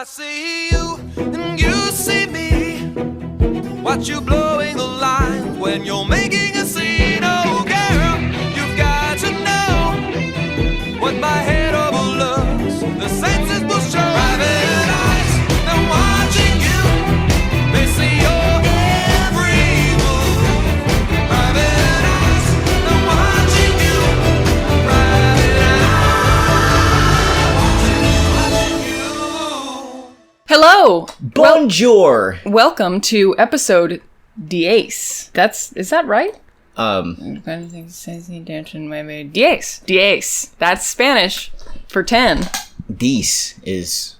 I see you and you see me. Watch you blowing the line when you're making a scene. Oh girl, you've got to know what my head overlooks. The senses will show. Private eyes, they're watching you. They see your every move. Private eyes, they're watching you. Private eyes, watching you. Hello! Bonjour! Welcome to episode 10. Is that right? 10. That's Spanish for 10. 10 is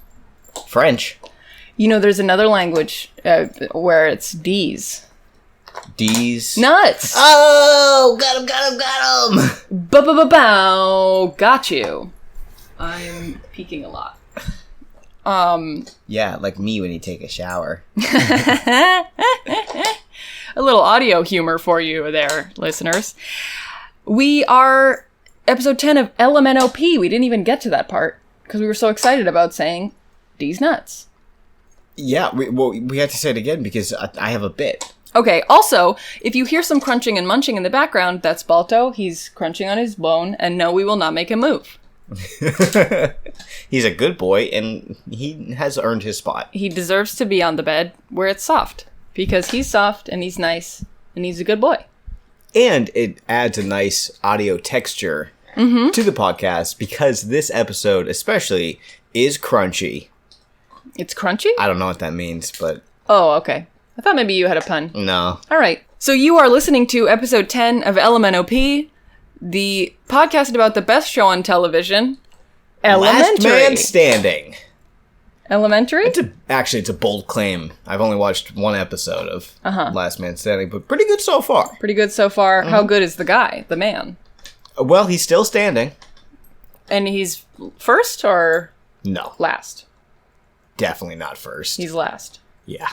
French. You know, there's another language where it's D's. D's. Nuts! Oh! Got him! Bow! Got you. I'm peeking a lot. Yeah, like me when you take a shower. A little audio humor for you there, listeners. We are episode 10 of LMNOP. We didn't even get to that part because we were so excited about saying D's nuts. Yeah, we have to say it again because I have a bit. Okay, also, if you hear some crunching and munching in the background, that's Balto. He's crunching on his bone, and no, we will not make him move. He's a good boy, and he has earned his spot. He deserves to be on the bed where it's soft, because he's soft, and he's nice, and he's a good boy. And it adds a nice audio texture to the podcast, because this episode, especially, is crunchy. It's crunchy? I don't know what that means, but... Oh, okay. I thought maybe you had a pun. No. All right. So you are listening to episode 10 of LMNOP, the podcast about the best show on television, Elementary. Last Man Standing. Elementary? It's a bold claim. I've only watched one episode of Last Man Standing, but pretty good so far. Pretty good so far. How good is the guy, the man? Well, he's still standing. And he's first or No, last? definitely not first. He's last. Yeah.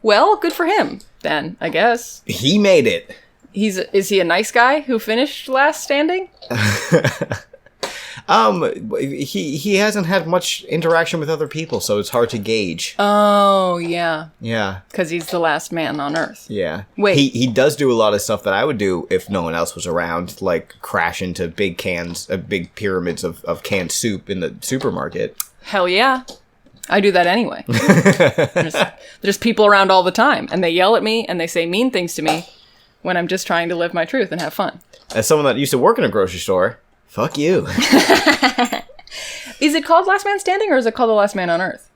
Well, good for him, then, I guess. He made it. Is he a nice guy who finished last standing? He hasn't had much interaction with other people, so it's hard to gauge. Oh, yeah. Yeah. Because he's the last man on Earth. Yeah. Wait. He does do a lot of stuff that I would do if no one else was around, like crash into big pyramids of canned soup in the supermarket. Hell yeah. I do that anyway. There's people around all the time, and they yell at me, and they say mean things to me when I'm just trying to live my truth and have fun. As someone that used to work in a grocery store, fuck you. Is it called Last Man Standing, or is it called The Last Man on Earth?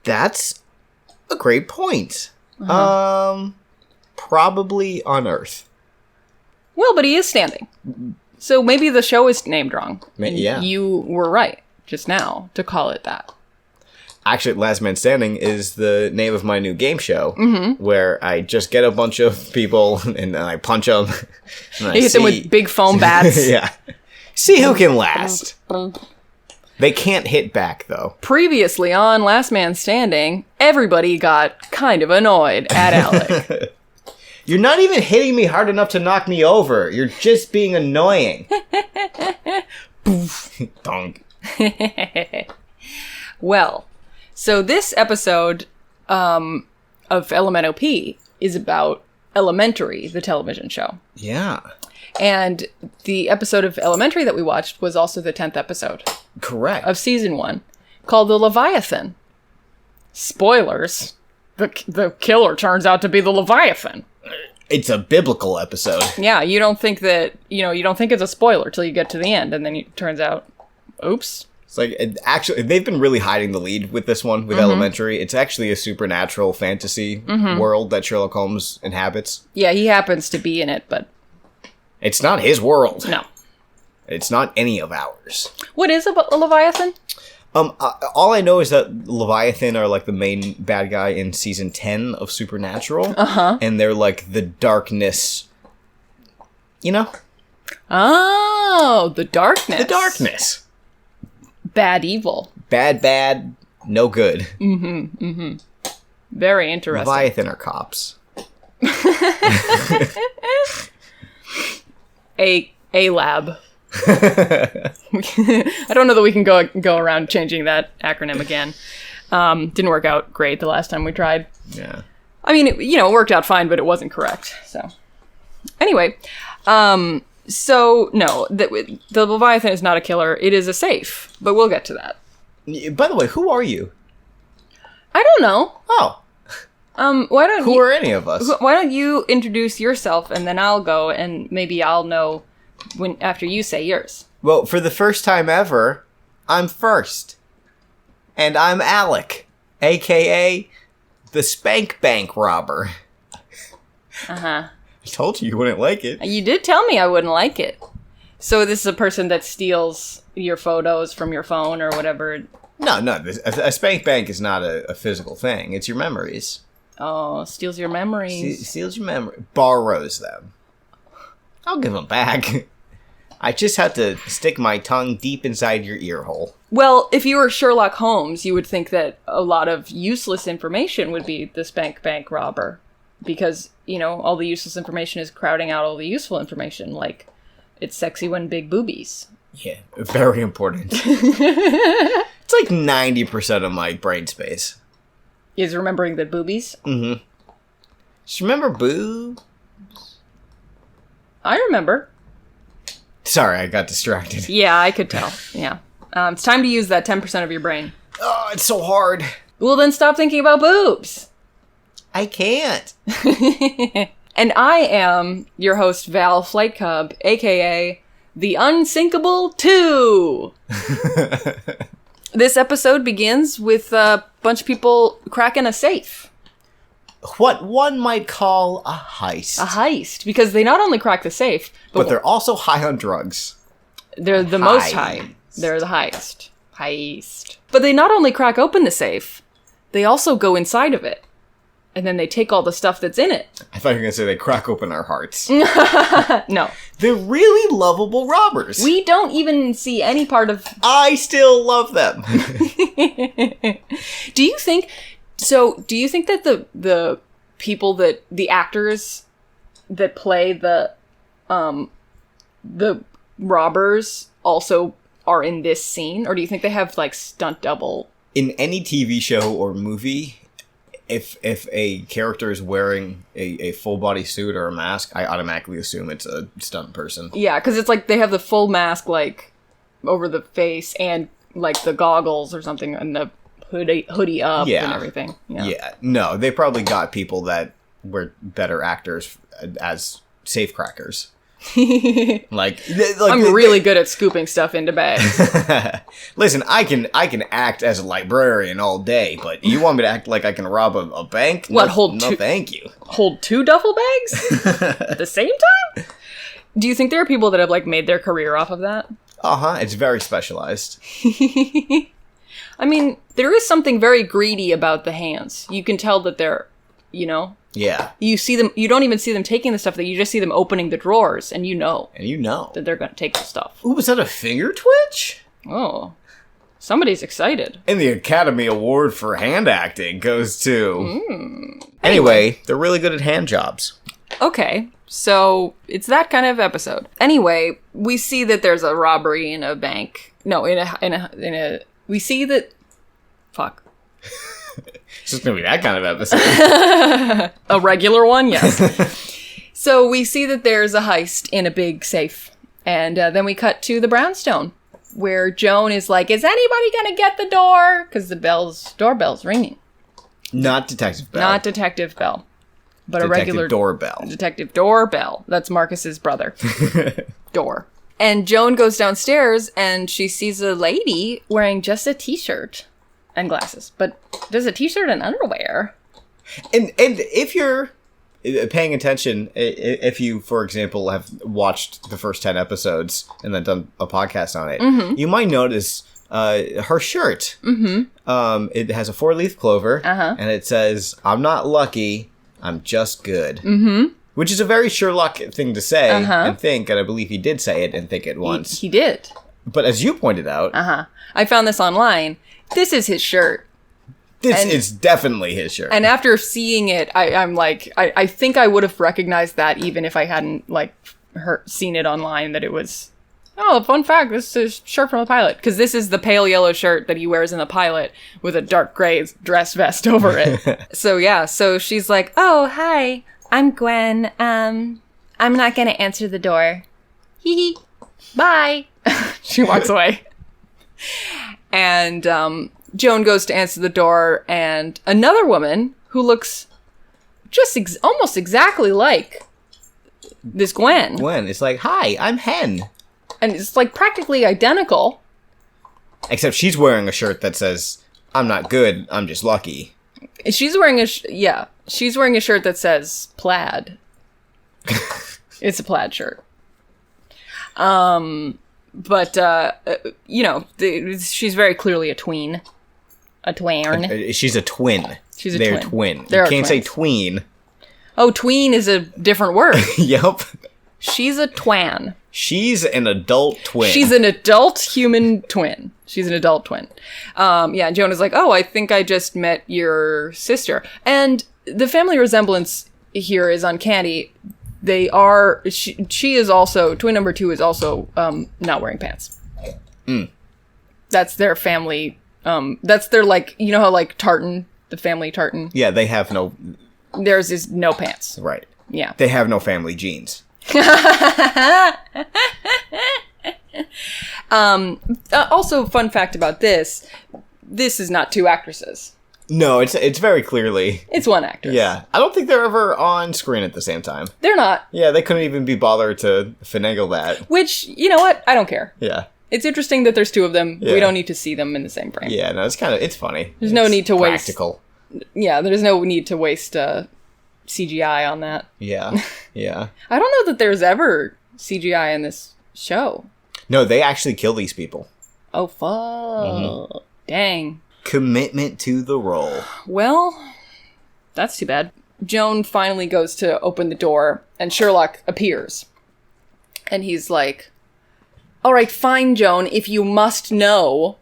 That's a great point. Probably on Earth. Well, but he is standing. So maybe the show is named wrong. Yeah. You were right just now to call it that. Actually, Last Man Standing is the name of my new game show, where I just get a bunch of people and then I punch them. And You hit them with big foam bats. Yeah. See who can last. They can't hit back, though. Previously on Last Man Standing, everybody got kind of annoyed at Alec. You're not even hitting me hard enough to knock me over. You're just being annoying. Donk. Well, so this episode of LMNOP is about Elementary, the television show. Yeah. And the episode of Elementary that we watched was also the 10th episode Correct. of season 1, called the Leviathan. Spoilers. The killer turns out to be the Leviathan. It's a biblical episode. Yeah, you don't think it's a spoiler till you get to the end, and then it turns out, oops. It's like, actually, they've been really hiding the lead with this one, with Elementary. It's actually a supernatural fantasy world that Sherlock Holmes inhabits. Yeah, he happens to be in it, but... It's not his world. No. It's not any of ours. What is a Leviathan? All I know is that Leviathan are like the main bad guy in season 10 of Supernatural. And they're like the darkness, you know? Oh, the darkness. The darkness. Bad evil. Bad, no good. Very interesting. Leviathan are cops. A lab. I don't know that we can go around changing that acronym again. Didn't work out great the last time we tried. Yeah. I mean, it worked out fine, but it wasn't correct. So, anyway, so no, the Leviathan is not a killer. It is a safe, but we'll get to that. By the way, who are you? I don't know. Oh. Who are any of us? Why don't you introduce yourself, and then I'll go, and maybe I'll know after you say yours. Well, for the first time ever, I'm first. And I'm Alec, a.k.a. the Spank Bank Robber. Uh-huh. I told you wouldn't like it. You did tell me I wouldn't like it. So this is a person that steals your photos from your phone or whatever. No. A spank bank is not a physical thing. It's your memories. Oh, steals your memories. Steals your memory. Borrows them. I'll give them back. I just have to stick my tongue deep inside your ear hole. Well, if you were Sherlock Holmes, you would think that a lot of useless information would be the spank bank robber. Because, all the useless information is crowding out all the useful information, like, it's sexy when big boobies. Yeah, very important. It's like 90% of my brain space. Is remembering the boobies? Mm-hmm. Just remember boobs? I remember. Sorry, I got distracted. Yeah, I could tell. Yeah. It's time to use that 10% of your brain. Oh, it's so hard. Well, then stop thinking about boobs. I can't. And I am your host, Val Flight Cub, a.k.a. the Unsinkable 2. This episode begins with a bunch of people cracking a safe. What one might call a heist. A heist, because they not only crack the safe, but they're also high on drugs. They're the most high. They're the highest. Heist. But they not only crack open the safe, they also go inside of it. And then they take all the stuff that's in it. I thought you were going to say they crack open our hearts. No. They're really lovable robbers. We don't even see any part of... I still love them. Do you think that the people that... the actors that play the robbers also are in this scene? Or do you think they have, like, stunt double? In any TV show or movie... If a character is wearing a full body suit or a mask, I automatically assume it's a stunt person. Yeah, because it's like they have the full mask, like, over the face and, like, the goggles or something and the hoodie up and everything. Yeah, no, they probably got people that were better actors as safecrackers. like I'm really good at scooping stuff into bags. Listen, I can act as a librarian all day, but you want me to act like I can rob a bank? What, no, thank you. Hold 2 duffel bags at the same time? Do you think there are people that have, like, made their career off of that? It's very specialized. I mean, there is something very greedy about the hands. You can tell that they're, Yeah. You see them, you don't even see them taking the stuff, that you just see them opening the drawers, and that they're going to take the stuff. Ooh, was that a finger twitch? Oh. Somebody's excited. And the Academy Award for hand acting goes to... Anyway, they're really good at hand jobs. Okay, so it's that kind of episode. Anyway, we see that there's a robbery in a bank. No, we see that... Fuck. It's just gonna be that kind of episode. A regular one, yes. So we see that there's a heist in a big safe. And then we cut to the brownstone, where Joan is like, is anybody gonna get the door? Because the doorbell's ringing. Not Detective Bell. Not Detective Bell. But a regular... Doorbell. Detective Doorbell. That's Marcus's brother. Door. And Joan goes downstairs, and she sees a lady wearing just a t-shirt. And glasses, but there's a t-shirt and underwear. And if you're paying attention, if you, for example, have watched the first 10 episodes and then done a podcast on it, you might notice her shirt. It has a 4-leaf clover, and it says, "I'm not lucky, I'm just good." Which is a very Sherlock thing to say and think, and I believe he did say it and think it once. He did. But as you pointed out... I found this online. This is his shirt. This is definitely his shirt. And after seeing it, I'm like, I think I would have recognized that even if I hadn't, like, seen it online, that it was Oh, fun fact, this is a shirt from the pilot. Because this is the pale yellow shirt that he wears in the pilot with a dark gray dress vest over it. So she's like, oh, hi, I'm Gwen. I'm not going to answer the door. Hee hee. Bye. She walks away. And Joan goes to answer the door, and another woman who looks just almost exactly like this Gwen. Gwen is like, hi, I'm Hen. And it's like practically identical. Except she's wearing a shirt that says, I'm not good, I'm just lucky. She's wearing she's wearing a shirt that says plaid. It's a plaid shirt. But she's very clearly a tween. A tween. She's a twin. She's a They're twin. twin. You can't say tween. Oh, tween is a different word. Yep. She's a twan. She's an adult twin. She's an adult human twin. She's an adult twin. And Joan is like, oh, I think I just met your sister. And the family resemblance here is uncanny. She is also, twin number 2 is also not wearing pants. That's their family, that's their, like, you know how, like, tartan, the family tartan? Yeah, they have no... Theirs is no pants. Right. Yeah. They have no family genes. Also, fun fact about this is not 2 actresses. No, it's very clearly... It's 1 actress. Yeah. I don't think they're ever on screen at the same time. They're not. Yeah, they couldn't even be bothered to finagle that. Which, you know what? I don't care. Yeah. It's interesting that there's 2 of them. Yeah. We don't need to see them in the same frame. Yeah, no, it's funny. There's no need to waste... Practical. Yeah, there's no need to waste CGI on that. Yeah, yeah. I don't know that there's ever CGI in this show. No, they actually kill these people. Oh, fuck. Dang. Commitment to the role. Well, that's too bad. Joan finally goes to open the door, and Sherlock appears. And he's like, all right, fine, Joan, if you must know,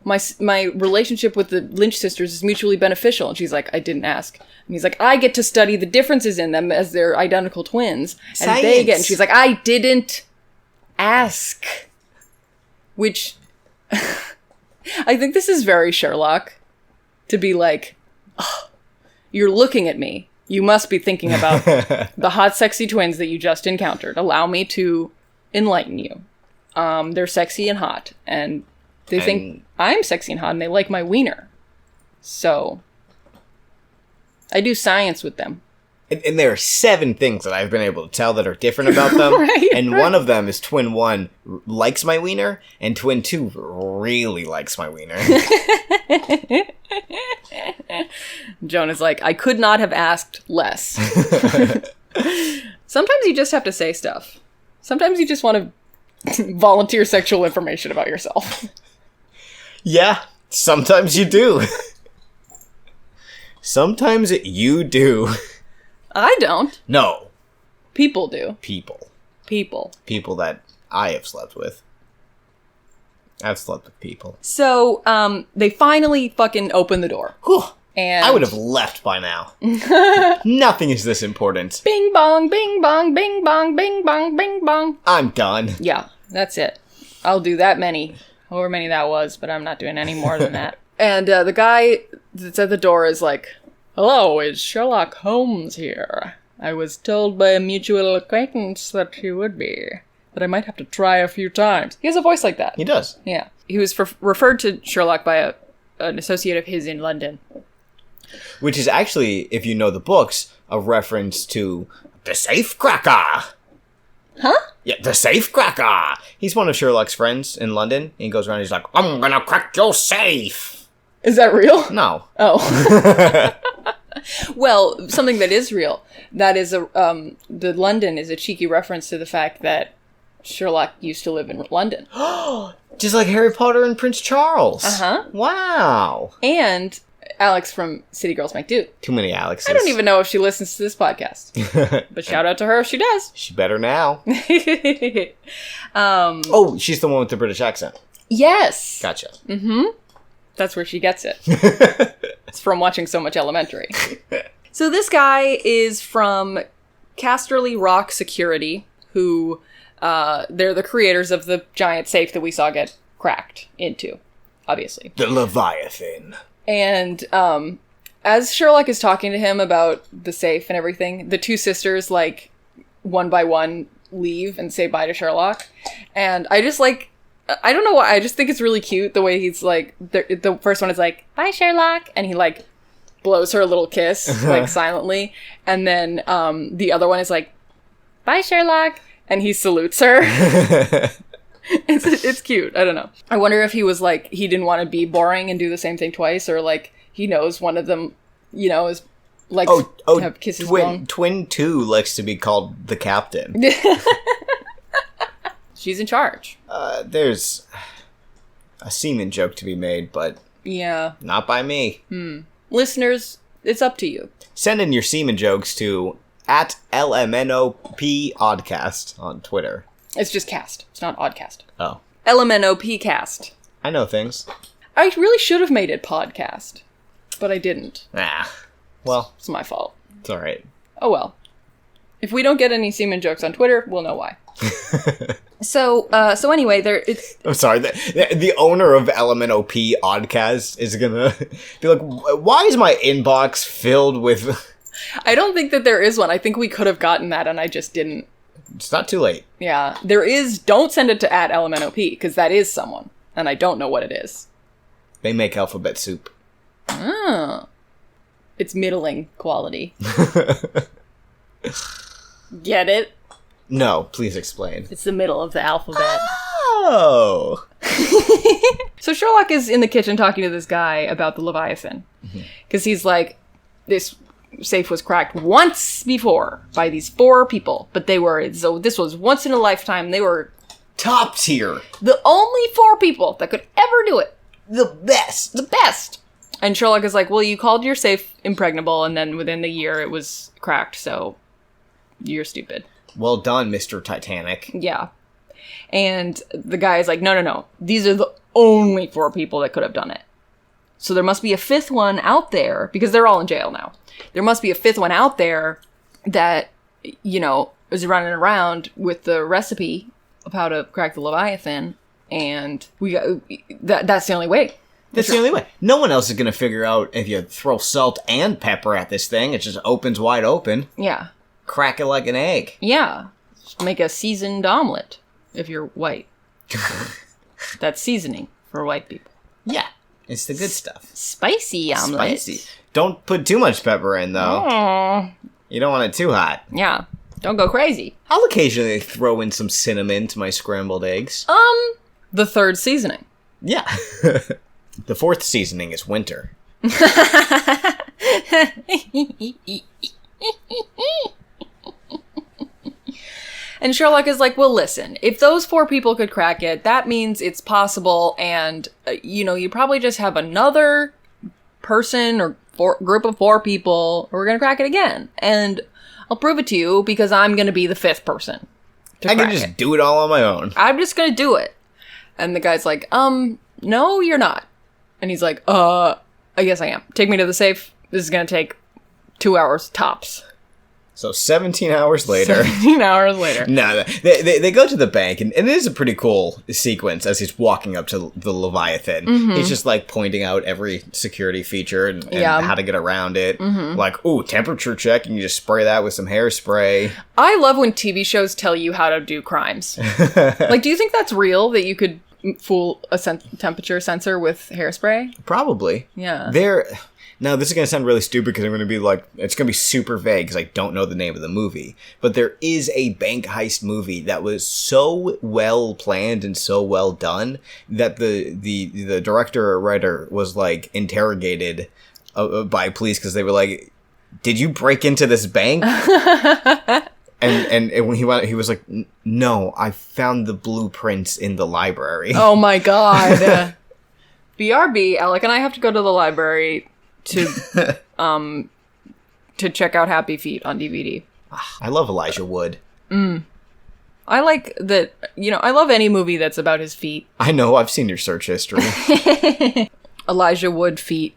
my relationship with the Lynch sisters is mutually beneficial. And she's like, I didn't ask. And he's like, I get to study the differences in them as they're identical twins. Science. And they get... And she's like, I didn't ask. Which... I think this is very Sherlock. To be like, oh, you're looking at me. You must be thinking about the hot, sexy twins that you just encountered. Allow me to enlighten you. They're sexy and hot. And they think I'm sexy and hot, and they like my wiener. So, I do science with them. And there are 7 things that I've been able to tell that are different about them. Right. One of them is twin 1 likes my wiener, and twin 2 really likes my wiener. Joan is like, I could not have asked less. Sometimes you just have to say stuff. Sometimes you just want to volunteer sexual information about yourself. Yeah, sometimes you do. Sometimes you do. I don't. No. People do. People. People that I have slept with. I've slept with people. So, they finally fucking open the door. Whew. And I would have left by now. Nothing is this important. Bing bong, bing bong, bing bong, bing bong, bing bong. I'm done. Yeah, that's it. I'll do that many, however many that was, but I'm not doing any more than that. And the guy that's at the door is like, hello, is Sherlock Holmes here? I was told by a mutual acquaintance that he would be. That I might have to try a few times. He has a voice like that. He does. Yeah. He was referred to Sherlock by an associate of his in London. Which is actually, if you know the books, a reference to the Safecracker. Huh? Yeah, the Safecracker. He's one of Sherlock's friends in London. And he goes around and he's like, I'm gonna crack your safe. Is that real? No. Oh. Well, something that is real. That is the London is a cheeky reference to the fact that Sherlock used to live in London. Just like Harry Potter and Prince Charles. Uh-huh. Wow. And Alex from City Girls Make Do. Too many Alexes. I don't even know if she listens to this podcast. But shout out to her if she does. She better now. Oh, she's the one with the British accent. Yes. Gotcha. Mm-hmm. That's where she gets it. It's from watching so much Elementary. So this guy is from Casterly Rock Security, who They're the creators of the giant safe that we saw get cracked into, obviously. The Leviathan. And as Sherlock is talking to him about the safe and everything, the two sisters, like, one by one leave and say bye to Sherlock. And I just, like, I don't know why, I just think it's really cute the way he's, like, the first one is like, bye, Sherlock. And he, like, blows her a little kiss, like, silently. And then the other one is like, bye, Sherlock. And he salutes her. It's cute. I don't know. I wonder if he was like, he didn't want to be boring and do the same thing twice, or like he knows one of them, you know, is like to have kisses blown. Twin 2 likes to be called the captain. She's in charge. There's a semen joke to be made, but yeah, not by me. Listeners, it's up to you. Send in your semen jokes to @LMNOP Oddcast on Twitter. It's just cast. It's not oddcast. Oh. LMNOP cast. I know things. I really should have made it podcast, but I didn't. Well. It's my fault. It's alright. Oh well. If we don't get any semen jokes on Twitter, we'll know why. So anyway, I'm sorry. The owner of LMNOP Oddcast is gonna be like, why is my inbox filled with... I don't think that there is one. I think we could have gotten that, and I just didn't. It's not too late. Yeah. There is... Don't send it to @LMNOP, because that is someone, and I don't know what it is. They make alphabet soup. Oh. It's middling quality. Get it? No, please explain. It's the middle of the alphabet. Oh! So Sherlock is in the kitchen talking to this guy about the Leviathan. Because he's like, this safe was cracked once before by these 4 people. But this was once in a lifetime. They were Top tier. the only 4 people that could ever do it. The best. The best. And Sherlock is like, well, you called your safe impregnable, and then within the year it was cracked, so you're stupid. Well done, Mr. Titanic. Yeah. And the guy is like, no. These are the only 4 people that could have done it. So there must be a 5th one out there, because they're all in jail now. There must be a 5th one out there that, you know, is running around with the recipe of how to crack the Leviathan, and that's the only way. That's the only way. No one else is going to figure out if you throw salt and pepper at this thing. It just opens wide open. Yeah. Crack it like an egg. Yeah. Make a seasoned omelet if you're white. That's seasoning for white people. Yeah. It's the good stuff. Spicy omelet. Spicy. Don't put too much pepper in, though. Oh. You don't want it too hot. Yeah. Don't go crazy. I'll occasionally throw in some cinnamon to my scrambled eggs. The 3rd seasoning. Yeah. The 4th seasoning is winter. And Sherlock is like, well, listen, if those 4 people could crack it, that means it's possible, and, you probably just have another person or group of 4 people who are going to crack it again. And I'll prove it to you, because I'm going to be the 5th person to I crack can just it. do it all on my own. I'm just going to do it. And the guy's like, no, you're not. And he's like, I guess I am. Take me to the safe. This is going to take 2 hours tops. So 17 hours later. 17 hours later. No, they go to the bank, and it is a pretty cool sequence as he's walking up to the Leviathan. He's just, like, pointing out every security feature and how to get around it. Like, ooh, temperature check, and you just spray that with some hairspray. I love when TV shows tell you how to do crimes. Like, do you think that's real, that you could fool a temperature sensor with hairspray? Probably. Yeah. Now, this is going to sound really stupid because I'm going to be like, it's going to be super vague because I don't know the name of the movie. But there is a bank heist movie that was so well planned and so well done that the director or writer was, like, interrogated by police because they were like, did you break into this bank? And when he was like, no, I found the blueprints in the library. Oh my god. BRB, Alec and I have to go to the library to check out Happy Feet on DVD. I love Elijah Wood. I like that, I love any movie that's about his feet. I know, I've seen your search history. Elijah Wood feet,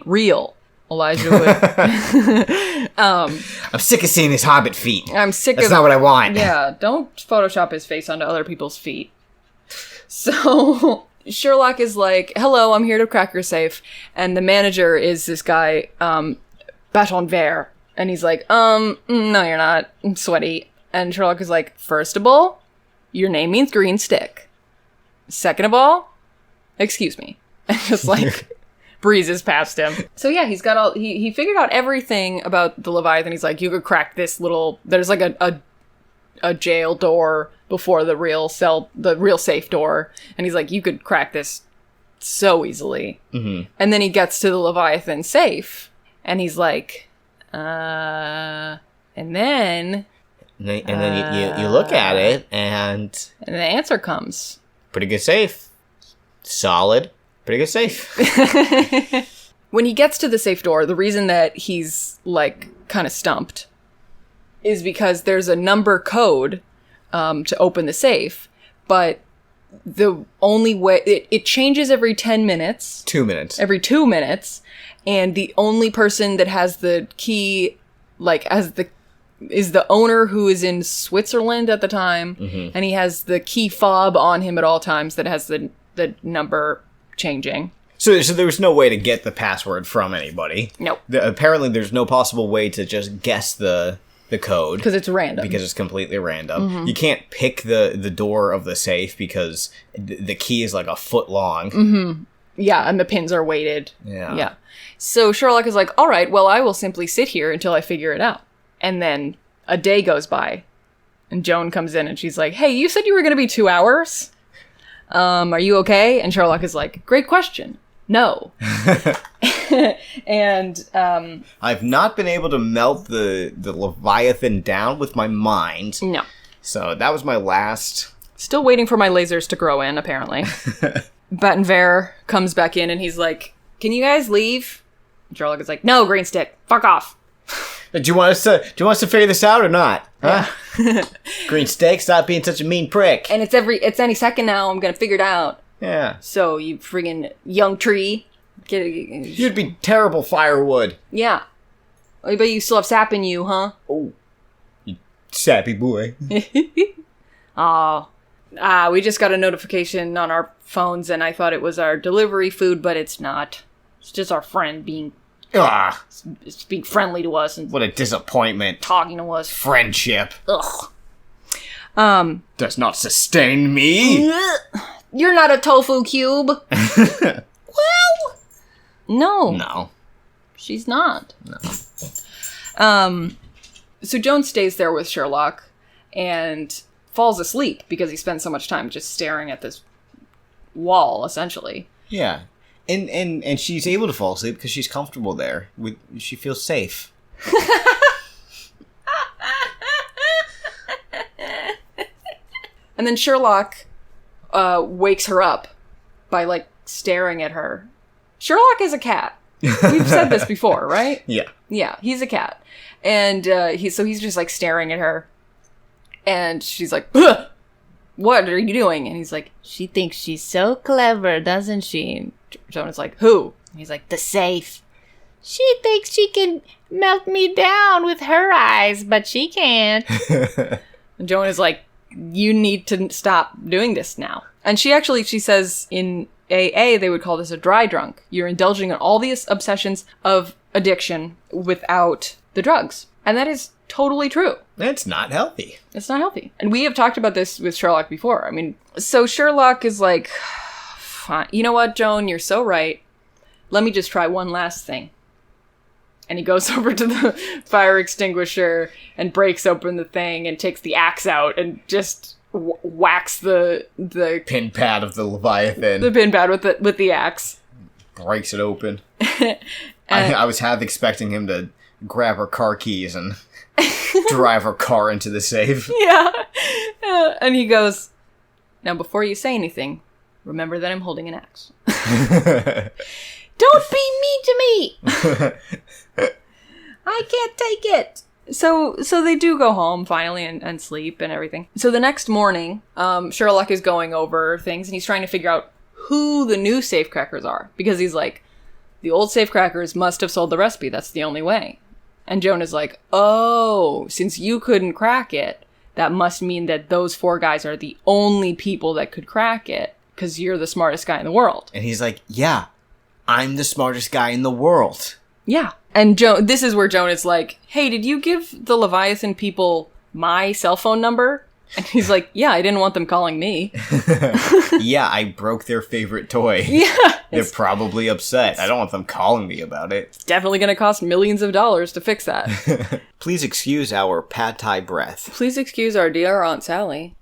real. Elijah would. I'm sick of seeing his hobbit feet. I'm sick That's of... not what I want. Yeah, don't Photoshop his face onto other people's feet. So Sherlock is like, hello, I'm here to crack your safe. And the manager is this guy, Baton Vert. And he's like, no, you're not. I'm sweaty. And Sherlock is like, first of all, your name means green stick. Second of all, excuse me. And just like breezes past him. So yeah, he's got all, he figured out everything about the Leviathan. He's like, you could crack this little, there's like a jail door before the real safe door. And he's like, you could crack this so easily. Mm-hmm. And then he gets to the Leviathan safe and he's like, and then you look at it and the answer comes. Pretty good safe. Solid. Pretty good safe. When he gets to the safe door, the reason that he's like kind of stumped is because there's a number code to open the safe, but the only way it changes every 10 minutes. 2 minutes. Every 2 minutes. And the only person that has the key, like, is the owner who is in Switzerland at the time. Mm-hmm. And he has the key fob on him at all times that has the number changing. So there was no way to get the password from anybody. Nope. Apparently there's no possible way to just guess the code. Because it's random. Because it's completely random. Mm-hmm. You can't pick the door of the safe because the key is like a foot long. Mm-hmm. Yeah, and the pins are weighted. Yeah. So Sherlock is like, all right, well, I will simply sit here until I figure it out. And then a day goes by. And Joan comes in and she's like, hey, you said you were going to be 2 hours? Are you okay? And Sherlock is like, great question. No. And I've not been able to melt the Leviathan down with my mind. No. So that was my last. Still waiting for my lasers to grow in, apparently. Baton Vert comes back in and he's like, can you guys leave? And Sherlock is like, no, green stick, fuck off. Do you want us to figure this out or not? Huh? Green stick, stop being such a mean prick. And it's any second now. I'm gonna figure it out. Yeah. So you friggin' young tree, you'd be terrible firewood. Yeah. I bet you still have sap in you, huh? Oh, you sappy boy. We just got a notification on our phones, and I thought it was our delivery food, but it's not. It's just our friend being friendly to us and what a disappointment. Talking to us. Friendship. Ugh. Does not sustain me. You're not a tofu cube. Well, no. No. She's not. No. So Joan stays there with Sherlock and falls asleep because he spends so much time just staring at this wall, essentially. Yeah. And she's able to fall asleep because she's comfortable there. She feels safe. And then Sherlock wakes her up by, like, staring at her. Sherlock is a cat. We've said this before, right? Yeah. Yeah, he's a cat. And he's just, like, staring at her. And she's like, ugh! What are you doing? And he's like, she thinks she's so clever, doesn't she? And Joan is like, who? And he's like, the safe. She thinks she can melt me down with her eyes, but she can't. And Joan is like, you need to stop doing this now. And she says in AA, they would call this a dry drunk. You're indulging in all these obsessions of addiction without the drugs. And that is totally true. It's not healthy. It's not healthy. And we have talked about this with Sherlock before. I mean, so Sherlock is like, fine. You know what, Joan? You're so right. Let me just try one last thing. And he goes over to the fire extinguisher and breaks open the thing and takes the axe out and just whacks the pin pad of the Leviathan. The pin pad with the axe. Breaks it open. I was half expecting him to grab her car keys and drive her car into the safe. Yeah. And he goes, now before you say anything, remember that I'm holding an axe. Don't be mean to me! I can't take it! So they do go home, finally, and sleep and everything. So the next morning, Sherlock is going over things, and he's trying to figure out who the new safecrackers are. Because he's like, The old safecrackers must have sold the recipe. That's the only way. And Jonah's like, oh, since you couldn't crack it, that must mean that those 4 guys are the only people that could crack it because you're the smartest guy in the world. And he's like, yeah, I'm the smartest guy in the world. Yeah. And this is where Jonah's like, hey, did you give the Leviathan people my cell phone number? And he's like, yeah, I didn't want them calling me. Yeah, I broke their favorite toy. Yeah. They're probably upset. I don't want them calling me about it. It's definitely going to cost millions of dollars to fix that. Please excuse our pad thai breath. Please excuse our dear Aunt Sally.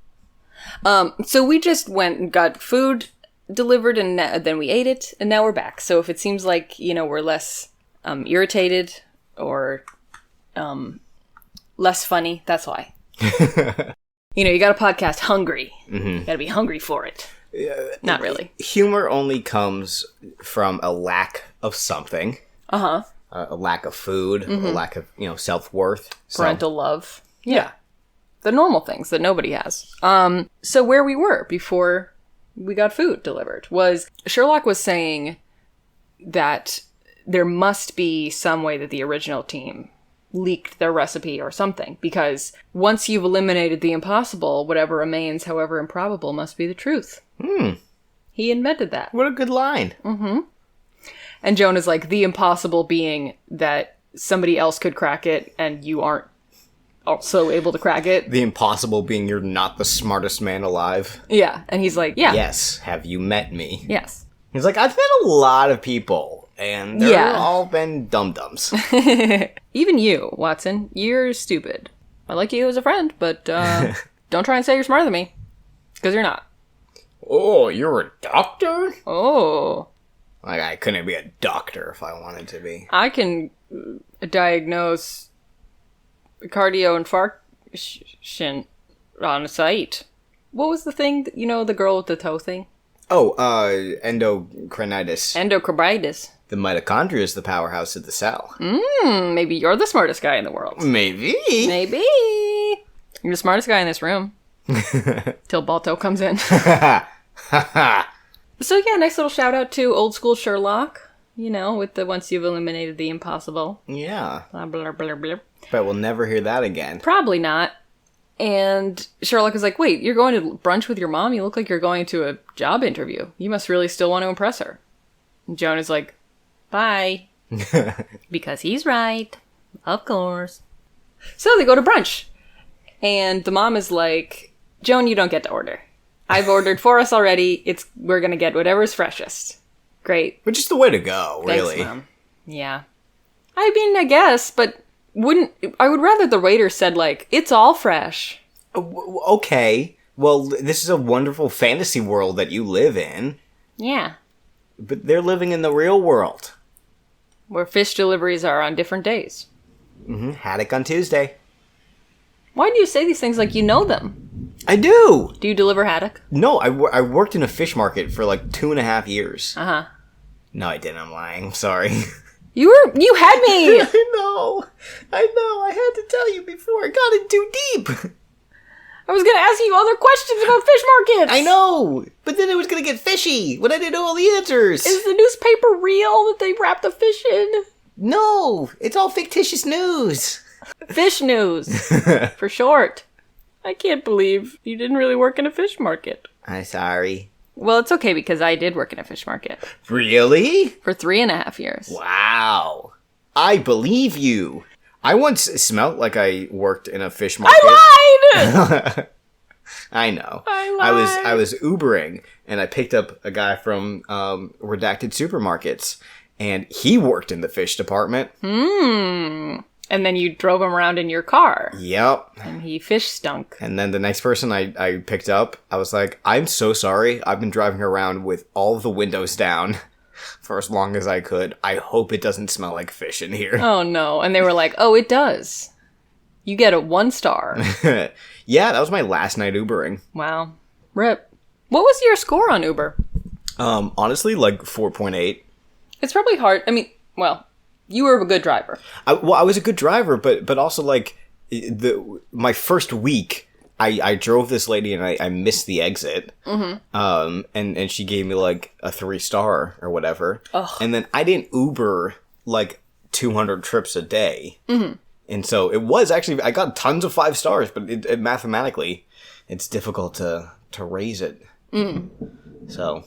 So we just went and got food delivered and then we ate it and now we're back. So if it seems like, we're less irritated or less funny, that's why. You got a podcast hungry. Mm-hmm. You got to be hungry for it. Not really. Humor only comes from a lack of something. Uh-huh. A lack of food, a lack of, self-worth. Parental love. Yeah. The normal things that nobody has. So where we were before we got food delivered was Sherlock was saying that there must be some way that the original team leaked their recipe or something, because once you've eliminated the impossible, whatever remains, however improbable, must be the truth. He invented that. What a good line. Mm-hmm. And Jonah's like, the impossible being that somebody else could crack it and you aren't also able to crack it. The impossible being you're not the smartest man alive. Yeah. And he's like, yeah. Yes. Have you met me? Yes. He's like, I've met a lot of people, and they've all been dum-dums. Even you, Watson. You're stupid. I like you as a friend, but don't try and say you're smarter than me. Because you're not. Oh, you're a doctor? Oh. Like, I couldn't be a doctor if I wanted to be. I can diagnose cardio infarction on a site. What was the thing, the girl with the toe thing? Oh, endocrinitis. Endocrinitis. The mitochondria is the powerhouse of the cell. Maybe you're the smartest guy in the world. Maybe. You're the smartest guy in this room. Till Balto comes in. So yeah, nice little shout out to old school Sherlock. With the once you've eliminated the impossible. Yeah. Blah, blah, blah, blah. But we'll never hear that again. Probably not. And Sherlock is like, wait, you're going to brunch with your mom? You look like you're going to a job interview. You must really still want to impress her. And Joan is like, bye. Because he's right. Of course. So they go to brunch. And the mom is like, Joan, you don't get to order. I've ordered for us already. We're going to get whatever's freshest. Great. Which is the way to go, really. Thanks, Mom. Yeah. I mean, I guess, but I would rather the waiter said, like, it's all fresh. Okay. Well, this is a wonderful fantasy world that you live in. Yeah. But they're living in the real world. Where fish deliveries are on different days. Mm-hmm. Haddock on Tuesday. Why do you say these things like you know them? I do! Do you deliver haddock? No, I worked in a fish market for like 2.5 years. Uh-huh. No, I didn't. I'm lying. I'm sorry. You had me! I know. I had to tell you before. I got in too deep. I was gonna ask you other questions about fish markets! I know! But then it was gonna get fishy when I didn't know all the answers. Is the newspaper real that they wrap the fish in? No! It's all fictitious news. Fish news. For short. I can't believe you didn't really work in a fish market. I'm sorry. Well, it's okay because I did work in a fish market. Really? For 3.5 years. Wow. I believe you. I once smelled like I worked in a fish market. I lied! I know. I lied. I was Ubering, and I picked up a guy from Redacted Supermarkets, and he worked in the fish department. And then you drove him around in your car. Yep. And he fish stunk. And then the next person I picked up, I was like, I'm so sorry. I've been driving around with all the windows down for as long as I could. I hope it doesn't smell like fish in here. Oh, no. And they were like, oh, it does. You get a 1 star. Yeah, that was my last night Ubering. Wow. Rip. What was your score on Uber? Honestly, like 4.8. It's probably hard. I mean, well, you were a good driver. I was a good driver, but also like my first week, I drove this lady and I missed the exit. Mm-hmm. And she gave me like a 3-star or whatever. Ugh. And then I didn't Uber like 200 trips a day. Mm-hmm. And so it was actually, I got tons of 5 stars, but it mathematically, it's difficult to raise it. Mm. So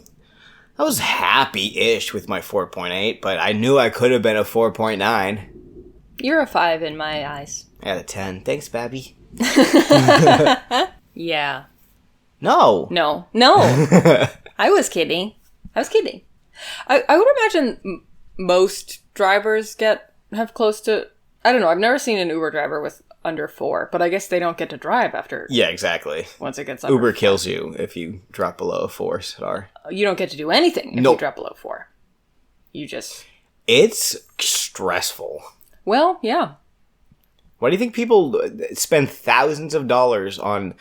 I was happy-ish with my 4.8, but I knew I could have been a 4.9. You're a 5 in my eyes. Out of 10. Thanks, Babby. Yeah. No. No. I was kidding. I would imagine most drivers have close to... I don't know. I've never seen an Uber driver with under 4, but I guess they don't get to drive after... Yeah, exactly. Once it gets under Uber 4. kills you if you drop below a 4-star. You don't get to do anything if you drop below 4. You just... It's stressful. Well, yeah. Why do you think people spend thousands of dollars on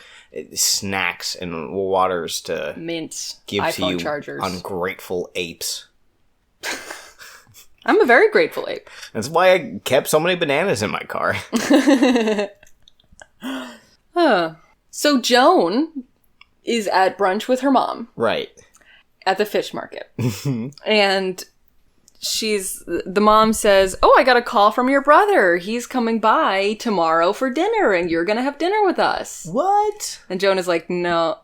snacks and waters to mints, give iPhone to you chargers, ungrateful apes? I'm a very grateful ape. That's why I kept so many bananas in my car. So Joan is at brunch with her mom. Right. At the fish market. And the mom says, "Oh, I got a call from your brother. He's coming by tomorrow for dinner and you're going to have dinner with us." What? And Joan is like, No,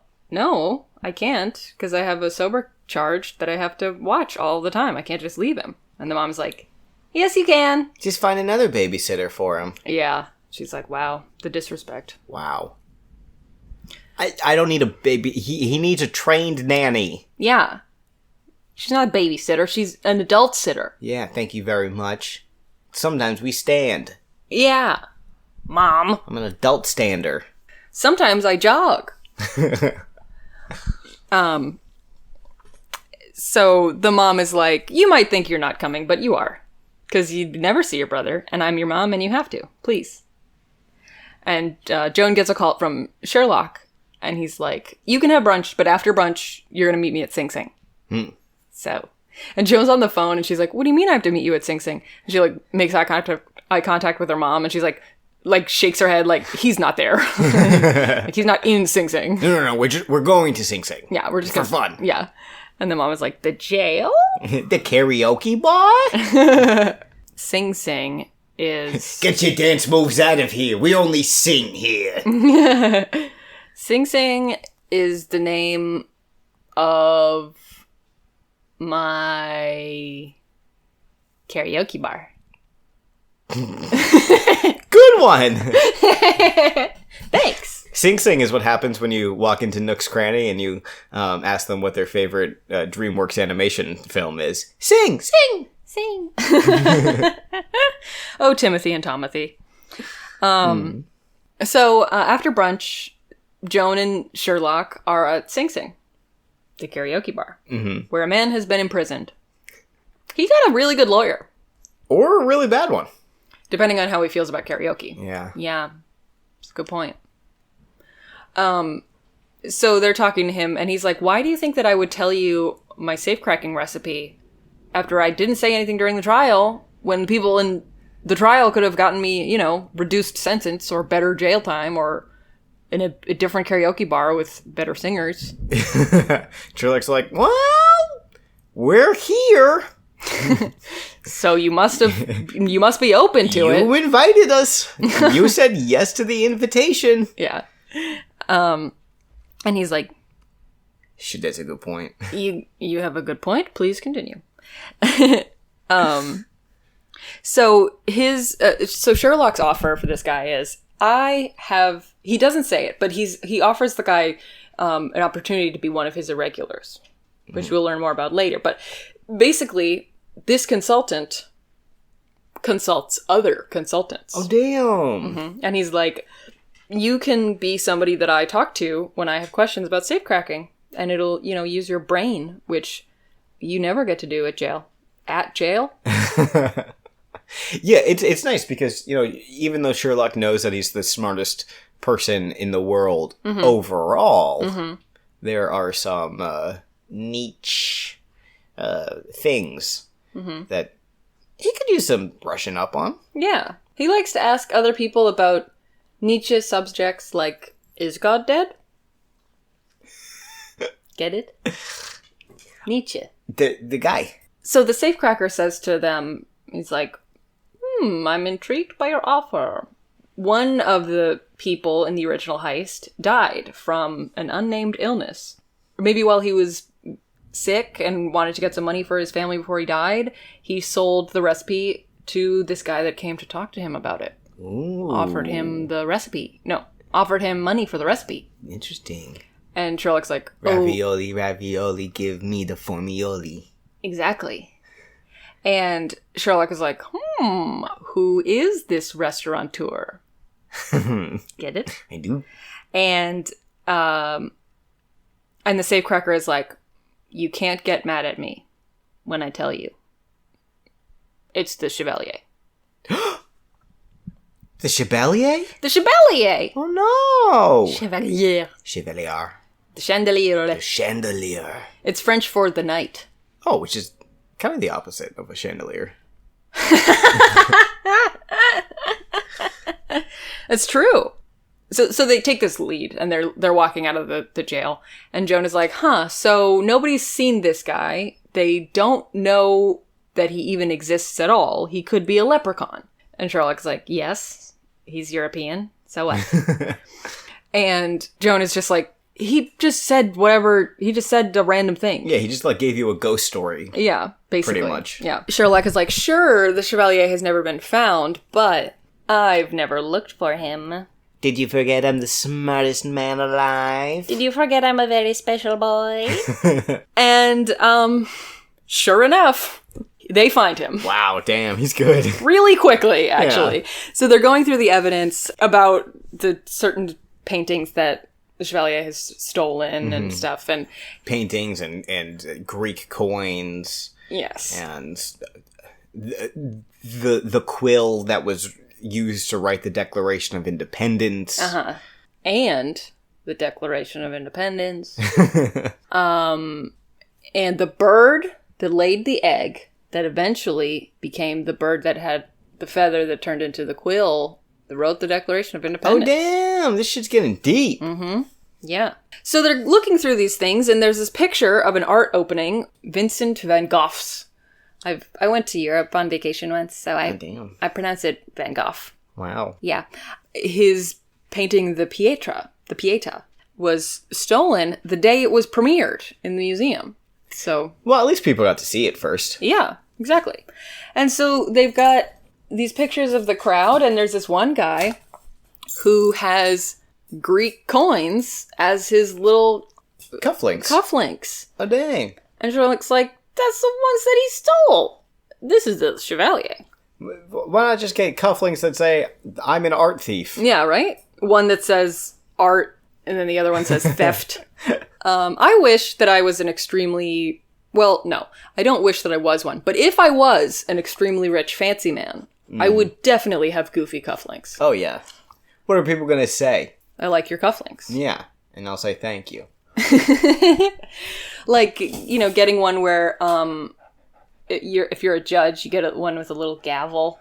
I can't because I have a sober charge that I have to watch all the time. I can't just leave him. And the mom's like, "Yes, you can. Just find another babysitter for him." Yeah. She's like, wow, the disrespect. Wow. I don't need a baby. He needs a trained nanny. Yeah. She's not a babysitter. She's an adult sitter. Yeah, thank you very much. Sometimes we stand. Yeah. Mom. I'm an adult stander. Sometimes I jog. So the mom is like, "You might think you're not coming, but you are. Because you never see your brother, and I'm your mom, and you have to. Please." And Joan gets a call from Sherlock, and he's like, "You can have brunch, but after brunch, you're going to meet me at Sing-Sing." So, and Joan's on the phone, and she's like, "What do you mean I have to meet you at Sing-Sing?" And she, like, makes eye contact with her mom, and she's like shakes her head like, "He's not there." Like, he's not in Sing-Sing. No, we're going to Sing-Sing. Yeah, we're just for fun. Yeah. And the mom was like, "The jail?" The karaoke bar? Sing-Sing is... Get your dance moves out of here. We only sing here. Sing-Sing is the name of my karaoke bar. Good one. Thanks. Sing-Sing is what happens when you walk into Nook's Cranny and you ask them what their favorite DreamWorks animation film is. Sing! Sing! Sing! Oh, Timothy and Tomothy. So, after brunch, Joan and Sherlock are at Sing-Sing, the karaoke bar, where a man has been imprisoned. He got a really good lawyer. Or a really bad one. Depending on how he feels about karaoke. Yeah. Yeah. It's a good point. So they're talking to him, and he's like, "Why do you think that I would tell you my safe-cracking recipe after I didn't say anything during the trial, when people in the trial could have gotten me, reduced sentence or better jail time or in a different karaoke bar with better singers?" Sherlock's like, "Well, we're here. So you must be open to it. You invited us. You said yes to the invitation." Yeah. And he's like, "Shit, that's a good point." You have a good point. Please continue. So Sherlock's offer for this guy is, he doesn't say it, but he offers the guy an opportunity to be one of his irregulars, which we'll learn more about later. But basically, this consultant consults other consultants. Oh, damn. And he's like, "You can be somebody that I talk to when I have questions about safecracking, and it'll, use your brain, which you never get to do at jail." At jail? Yeah, it's nice because, even though Sherlock knows that he's the smartest person in the world overall, there are some niche things that he could use some brushing up on. Yeah. He likes to ask other people about niche subjects like Is God dead? Get it? Nietzsche. The guy. So the safecracker says to them, he's like, I'm intrigued by your offer. One of the people in the original heist died from an unnamed illness. Or maybe while he was sick and wanted to get some money for his family before he died, he sold the recipe to this guy that came to talk to him about it. Ooh. Offered him the recipe. No, offered him money for the recipe. Interesting. And Sherlock's like, Ravioli, ravioli, give me the formioli. Exactly. And Sherlock is like, who is this restaurateur? Get it? I do. And the safecracker is like, you can't get mad at me when I tell you. It's the Chevalier. The Chevalier? The Chevalier! Oh no! Chevalier. Chevalier. The chandelier. The chandelier. It's French for the night. Oh, which is kind of the opposite of a chandelier. It's true. So they take this lead, and they're walking out of the jail, and Joan is like, so nobody's seen this guy. They don't know that he even exists at all. He could be a leprechaun. And Sherlock's like, yes, he's European, so what? And Joan is just like, he just said a random thing. Yeah, he just like gave you a ghost story. Yeah, basically. Pretty much. Yeah. Sherlock is like, sure, the Chevalier has never been found, but I've never looked for him. Did you forget I'm the smartest man alive? Did you forget I'm a very special boy? And, sure enough, they find him. Wow, damn, he's good. Really quickly, actually. Yeah. So they're going through the evidence about the certain paintings that the Chevalier has stolen and stuff, and paintings and Greek coins. yes, And the quill that was used to write the Declaration of Independence. and the Declaration of Independence, and the bird that laid the egg that eventually became the bird that had the feather that turned into the quill that wrote the Declaration of Oh Independence. damn, this shit's getting deep. Yeah. So they're looking through these things, and there's this picture of an art opening, Vincent van Gogh's. I went to Europe on vacation once, so Damn. I pronounce it Van Gogh. Wow. Yeah. His painting, the Pieta, was stolen the day it was premiered in the museum. So, Well, at least people got to see it first. yeah, exactly. And so they've got these pictures of the crowd, and there's this one guy who has Greek coins as his little Cufflinks. cufflinks. Oh dang. And Sherlock's like, that's the ones that he stole. This is the Chevalier. Why not just get cufflinks that say, I'm an art thief? Yeah, right? One that says art, and then the other one says theft. I wish that I was an extremely... Well, no. I don't wish that I was one. But if I was an extremely rich fancy man, I would definitely have goofy cufflinks. Oh yeah. What are people gonna say? I like your cufflinks. Yeah. And I'll say thank you. Like, you know, getting one where, if you're a judge, you get one with a little gavel.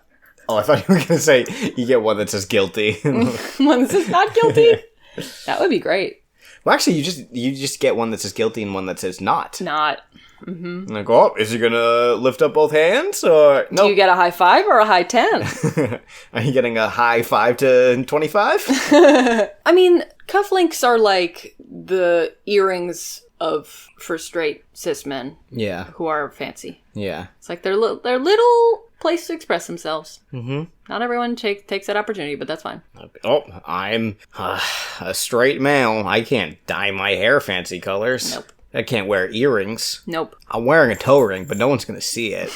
Oh, I thought you were gonna say you get one that says guilty. One that says not guilty. That would be great. Well, actually, you just get one that says guilty and one that says not. Not. Like, oh, is he gonna lift up both hands or no? Do you get a high 5 or a high 10? Are you getting a high 5 to 25? I mean, cufflinks are like the earrings for straight cis men Yeah, who are fancy. yeah. It's like their little place to express themselves. Not everyone takes that opportunity, but that's fine. Oh, I'm a straight male. I can't dye my hair fancy colors. Nope. I can't wear earrings. Nope. I'm wearing a toe ring, but no one's gonna see it.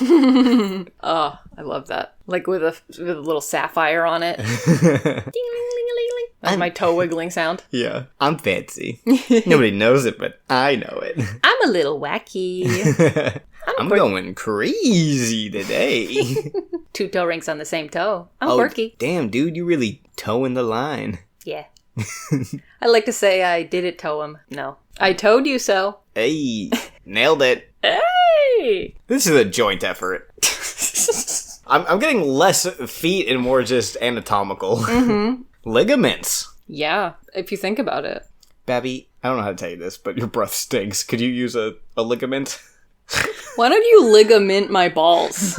Oh, I love that. Like with a little sapphire on it. Ding-a-ling-ling-a-ling-ling. That's my toe wiggling sound. Yeah, I'm fancy. Nobody knows it, but I know it. I'm a little wacky. I'm going crazy today. 2 toe rings on the same toe. I'm Oh, quirky. damn, dude, you really toeing the line. Yeah. I like to say I didn't toe him. No. I told you so. Hey, nailed it. Hey! This is a joint effort. I'm getting less feet and more just anatomical. Ligaments. Yeah, if you think about it. Babby, I don't know how to tell you this, but your breath stinks. Could you use a ligament? Why don't you ligament my balls?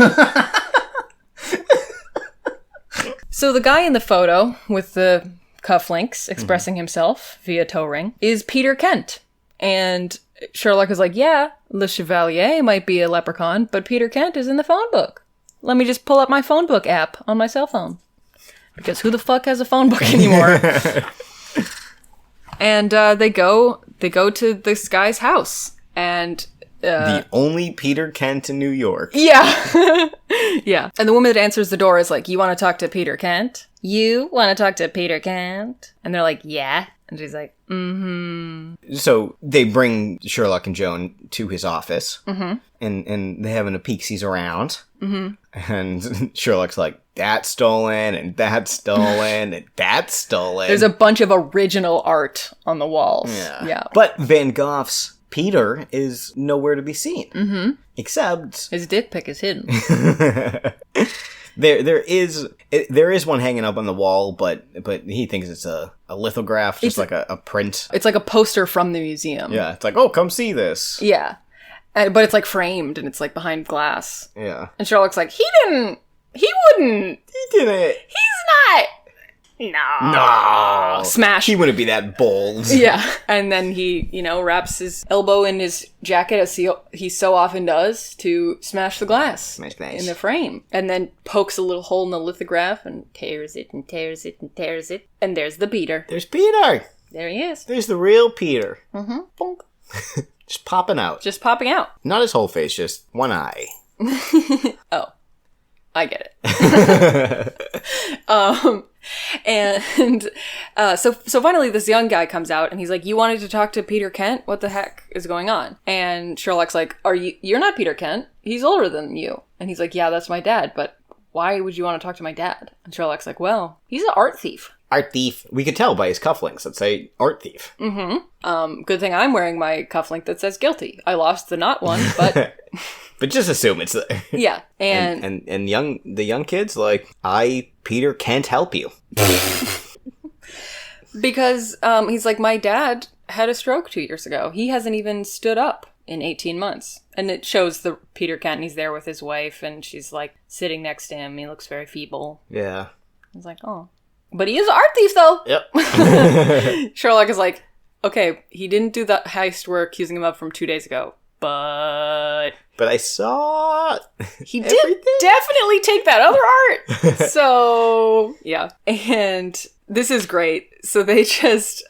So the guy in the photo with the cufflinks expressing himself via toe ring is Peter Kent. And Sherlock is like, yeah, Le Chevalier might be a leprechaun, but Peter Kent is in the phone book. Let me just pull up my phone book app on my cell phone. Because who the fuck has a phone book anymore? And they go to this guy's house. And the only Peter Kent in New York. yeah. Yeah. And the woman that answers the door is like, you want to talk to Peter Kent? You want to talk to Peter Kent? And they're like, yeah. And she's like, mm-hmm. So they bring Sherlock and Joan to his office. Mm-hmm. And they're having a peek-sees around. Mm-hmm. And Sherlock's like, that's stolen, and that's stolen, and that's stolen. There's a bunch of original art on the walls. Yeah. But Van Gogh's Peter is nowhere to be seen. Mm-hmm. Except his dick pic is hidden. There is one hanging up on the wall, but he thinks it's a lithograph, just like a print. It's like a poster from the museum. Yeah, it's like, oh, come see this. Yeah. But it's like framed, and it's like behind glass. Yeah. And Sherlock's like, he wouldn't. He didn't. He's not. No. Smash. He wouldn't be that bold. Yeah. And then he, wraps his elbow in his jacket as he so often does to smash the glass. In the frame. And then pokes a little hole in the lithograph and tears it and tears it and tears it. And there's the Peter. There's Peter. There he is. There's the real Peter. Mm-hmm. Bonk. Just popping out. Just popping out. Not his whole face, just one eye. Oh. I get it. So finally this young guy comes out and he's like, you wanted to talk to Peter Kent? What the heck is going on? And Sherlock's like, you're not Peter Kent. He's older than you. And he's like, yeah, that's my dad, but why would you want to talk to my dad? And Sherlock's like, well, he's an art thief. Art thief. We could tell by his cufflinks that say art thief. Mm-hmm. Good thing I'm wearing my cufflink that says guilty. I lost the not one, but... But just assume it's... Yeah, and the young kids, like, Peter, can't help you. Because he's like, my dad had a stroke 2 years ago. He hasn't even stood up in 18 months. And it shows the Peter Kent, and he's there with his wife, and she's, like, sitting next to him. He looks very feeble. Yeah. He's like, oh. But he is an art thief, though! Yep. Sherlock is like, okay, he didn't do the heist we're accusing him of from 2 days ago. But I saw he did definitely take that other art. So yeah, and this is great. So they just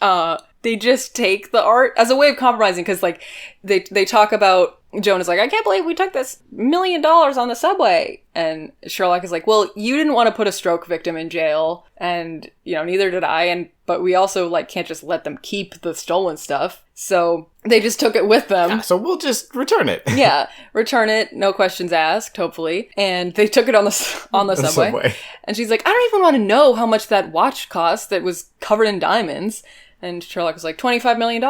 take the art as a way of compromising because like they talk about. Joan is like, I can't believe we took this $1 million on the subway. And Sherlock is like, well, you didn't want to put a stroke victim in jail. And, neither did I. But we also, like, can't just let them keep the stolen stuff. So they just took it with them. Yeah, so we'll just return it. Yeah, return it. No questions asked, hopefully. And they took it on the subway. And she's like, I don't even want to know how much that watch cost that was covered in diamonds. And Sherlock was like, $25 million.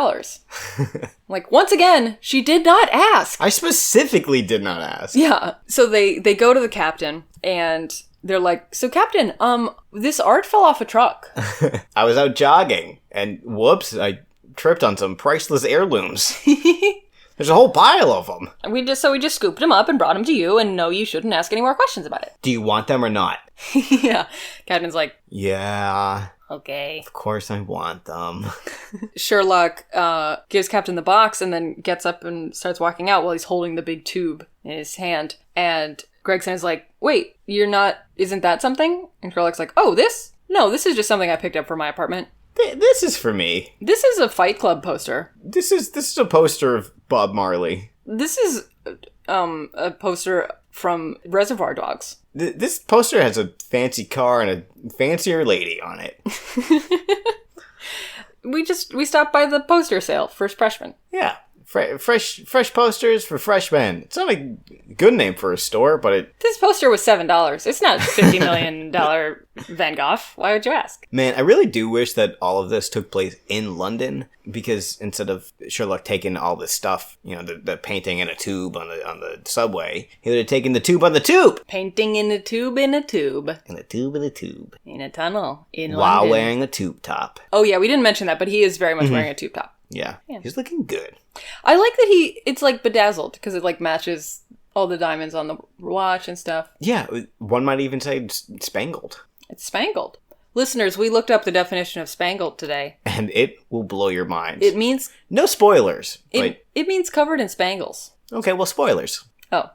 Like, once again, she did not ask. I specifically did not ask. Yeah. So they go to the captain, and they're like, so Captain, this art fell off a truck. I was out jogging, and whoops, I tripped on some priceless heirlooms. There's a whole pile of them. We just scooped them up and brought them to you, and no, you shouldn't ask any more questions about it. Do you want them or not? Yeah. Captain's like, yeah. Okay. Of course I want them. Sherlock gives Captain the box and then gets up and starts walking out while he's holding the big tube in his hand. And Gregson is like, wait, isn't that something? And Sherlock's like, oh, this? No, this is just something I picked up from my apartment. This is for me. This is a Fight Club poster. This is a poster of Bob Marley. This is a poster from Reservoir Dogs. This poster has a fancy car and a fancier lady on it. We stopped by the poster sale, First Freshman. Yeah. Fresh posters for freshmen. It's not a good name for a store, but This poster was $7. It's not $50 million Van Gogh. Why would you ask? Man, I really do wish that all of this took place in London, because instead of Sherlock taking all this stuff, the painting in a tube on the subway, he would have taken the tube on the tube. Painting in a tube in a tube. In a tube in a tube. In a tunnel in While London. wearing a tube top. Oh yeah, we didn't mention that, but he is very much wearing a tube top. Yeah. He's looking good. I like that it's like bedazzled because it like matches all the diamonds on the watch and stuff. Yeah, one might even say it's spangled. It's spangled. Listeners, we looked up the definition of spangled today. And it will blow your mind. It means... No spoilers. It means covered in spangles. Okay, well, spoilers. Oh.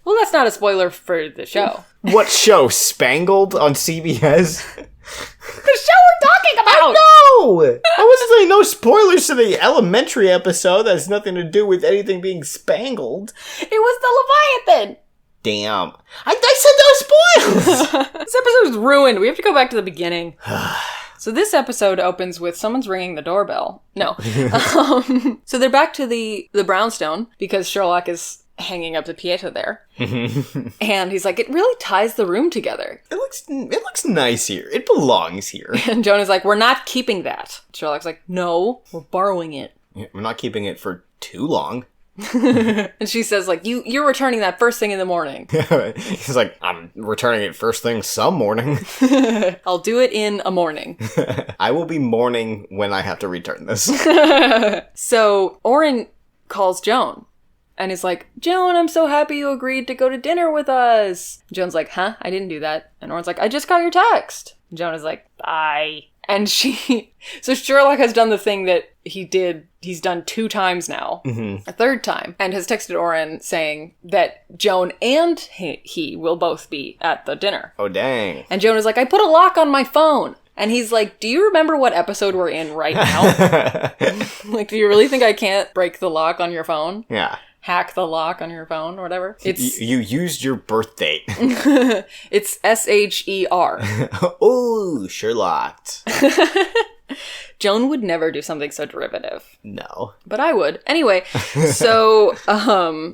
Well, that's not a spoiler for the show. What show? Spangled on CBS? The show we're talking about! No! I wasn't saying no spoilers to the Elementary episode. That has nothing to do with anything being spangled. It was the Leviathan! Damn. I said no spoilers! This episode is ruined. We have to go back to the beginning. So this episode opens with someone's ringing the doorbell. No. So they're back to the brownstone because Sherlock is hanging up the Pieta there. And he's like, it really ties the room together. It looks nice here. It belongs here. And Joan is like, we're not keeping that. Sherlock's like, no, we're borrowing it. We're not keeping it for too long. And she says, like, you're returning that first thing in the morning. He's like, I'm returning it first thing some morning. I'll do it in a morning. I will be mourning when I have to return this. So Oren calls Joan and is like, Joan, I'm so happy you agreed to go to dinner with us. Joan's like, huh? I didn't do that. And Oren's like, I just got your text. Joan is like, bye. And so Sherlock has done the thing that he's done 2 times now, a third time, and has texted Oren saying that Joan and he will both be at the dinner. Oh, dang. And Joan is like, I put a lock on my phone. And he's like, do you remember what episode we're in right now? Like, do you really think I can't break the lock on your phone? Yeah. Hack the lock on your phone or whatever? It's You used your birth date. It's SHER. Oh, Sherlock. Joan would never do something so derivative. No. But I would. Anyway, so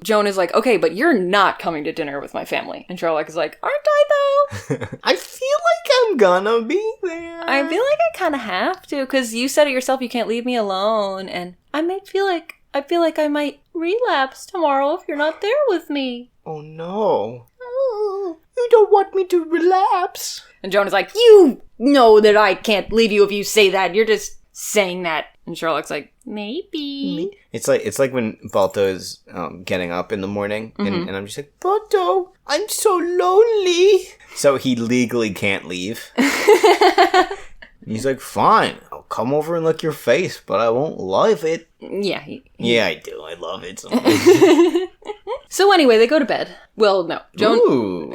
Joan is like, okay, but you're not coming to dinner with my family. And Sherlock is like, aren't I though? I feel like I'm gonna be there. I feel like I kind of have to, because you said it yourself, you can't leave me alone. And I feel like I might relapse tomorrow if you're not there with me. Oh no. Oh, you don't want me to relapse. And Joan is like, you know that I can't leave you if you say that. You're just saying that. And Sherlock's like, maybe. It's like when Balto is getting up in the morning, and I'm just like, Balto, I'm so lonely. So he legally can't leave. He's like, fine, I'll come over and lick your face, but I won't love it. Yeah. Yeah, I do. I love it so much. So anyway, they go to bed. Well, no. Joan. Ooh.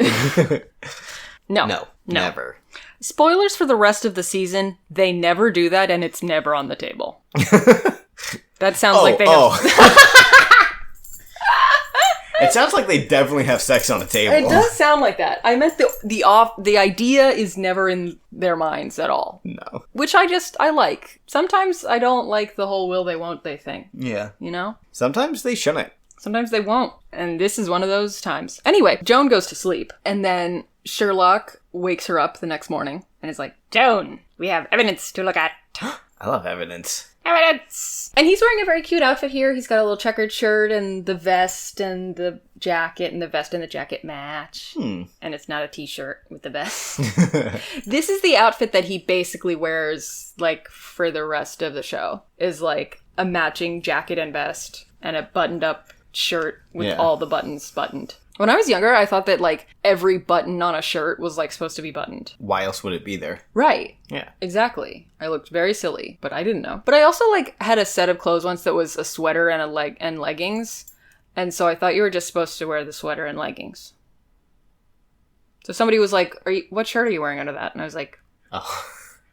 No. Never. Spoilers for the rest of the season. They never do that, and it's never on the table. That sounds like they have... It sounds like they definitely have sex on the table. It does sound like that. I meant the idea is never in their minds at all. No. Which I like. Sometimes I don't like the whole will they won't they thing. Yeah. You know? Sometimes they shouldn't. Sometimes they won't. And this is one of those times. Anyway, Joan goes to sleep. And then Sherlock wakes her up the next morning and is like, Joan, we have evidence to look at. I love evidence. Evidence! And he's wearing a very cute outfit here. He's got a little checkered shirt and the vest and the jacket, and the vest and the jacket match. And it's not a t-shirt with the vest. This is the outfit that he basically wears, like, for the rest of the show. Is, like, a matching jacket and vest and a buttoned-up shirt with all the buttons buttoned. When I was younger, I thought that, like, every button on a shirt was, like, supposed to be buttoned. Why else would it be there? Right. Yeah. Exactly. I looked very silly, but I didn't know. But I also, like, had a set of clothes once that was a sweater and and leggings. And so I thought you were just supposed to wear the sweater and leggings. So somebody was like, what shirt are you wearing under that? And I was like,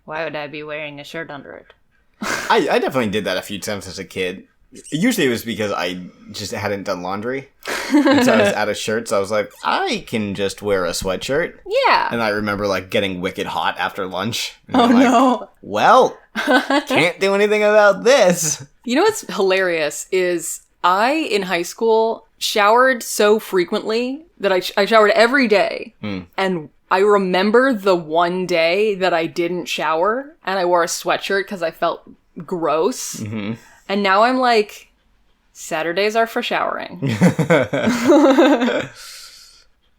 why would I be wearing a shirt under it? I definitely did that a few times as a kid. Usually it was because I just hadn't done laundry. And so I was out of shirts. So I was like, I can just wear a sweatshirt. Yeah. And I remember like getting wicked hot after lunch. And Oh I'm like, no. Well, can't do anything about this. You know what's hilarious is I, in high school, showered so frequently that I showered every day. And I remember the one day that I didn't shower and I wore a sweatshirt because I felt gross. Mm-hmm. And now I'm like, Saturdays are for showering.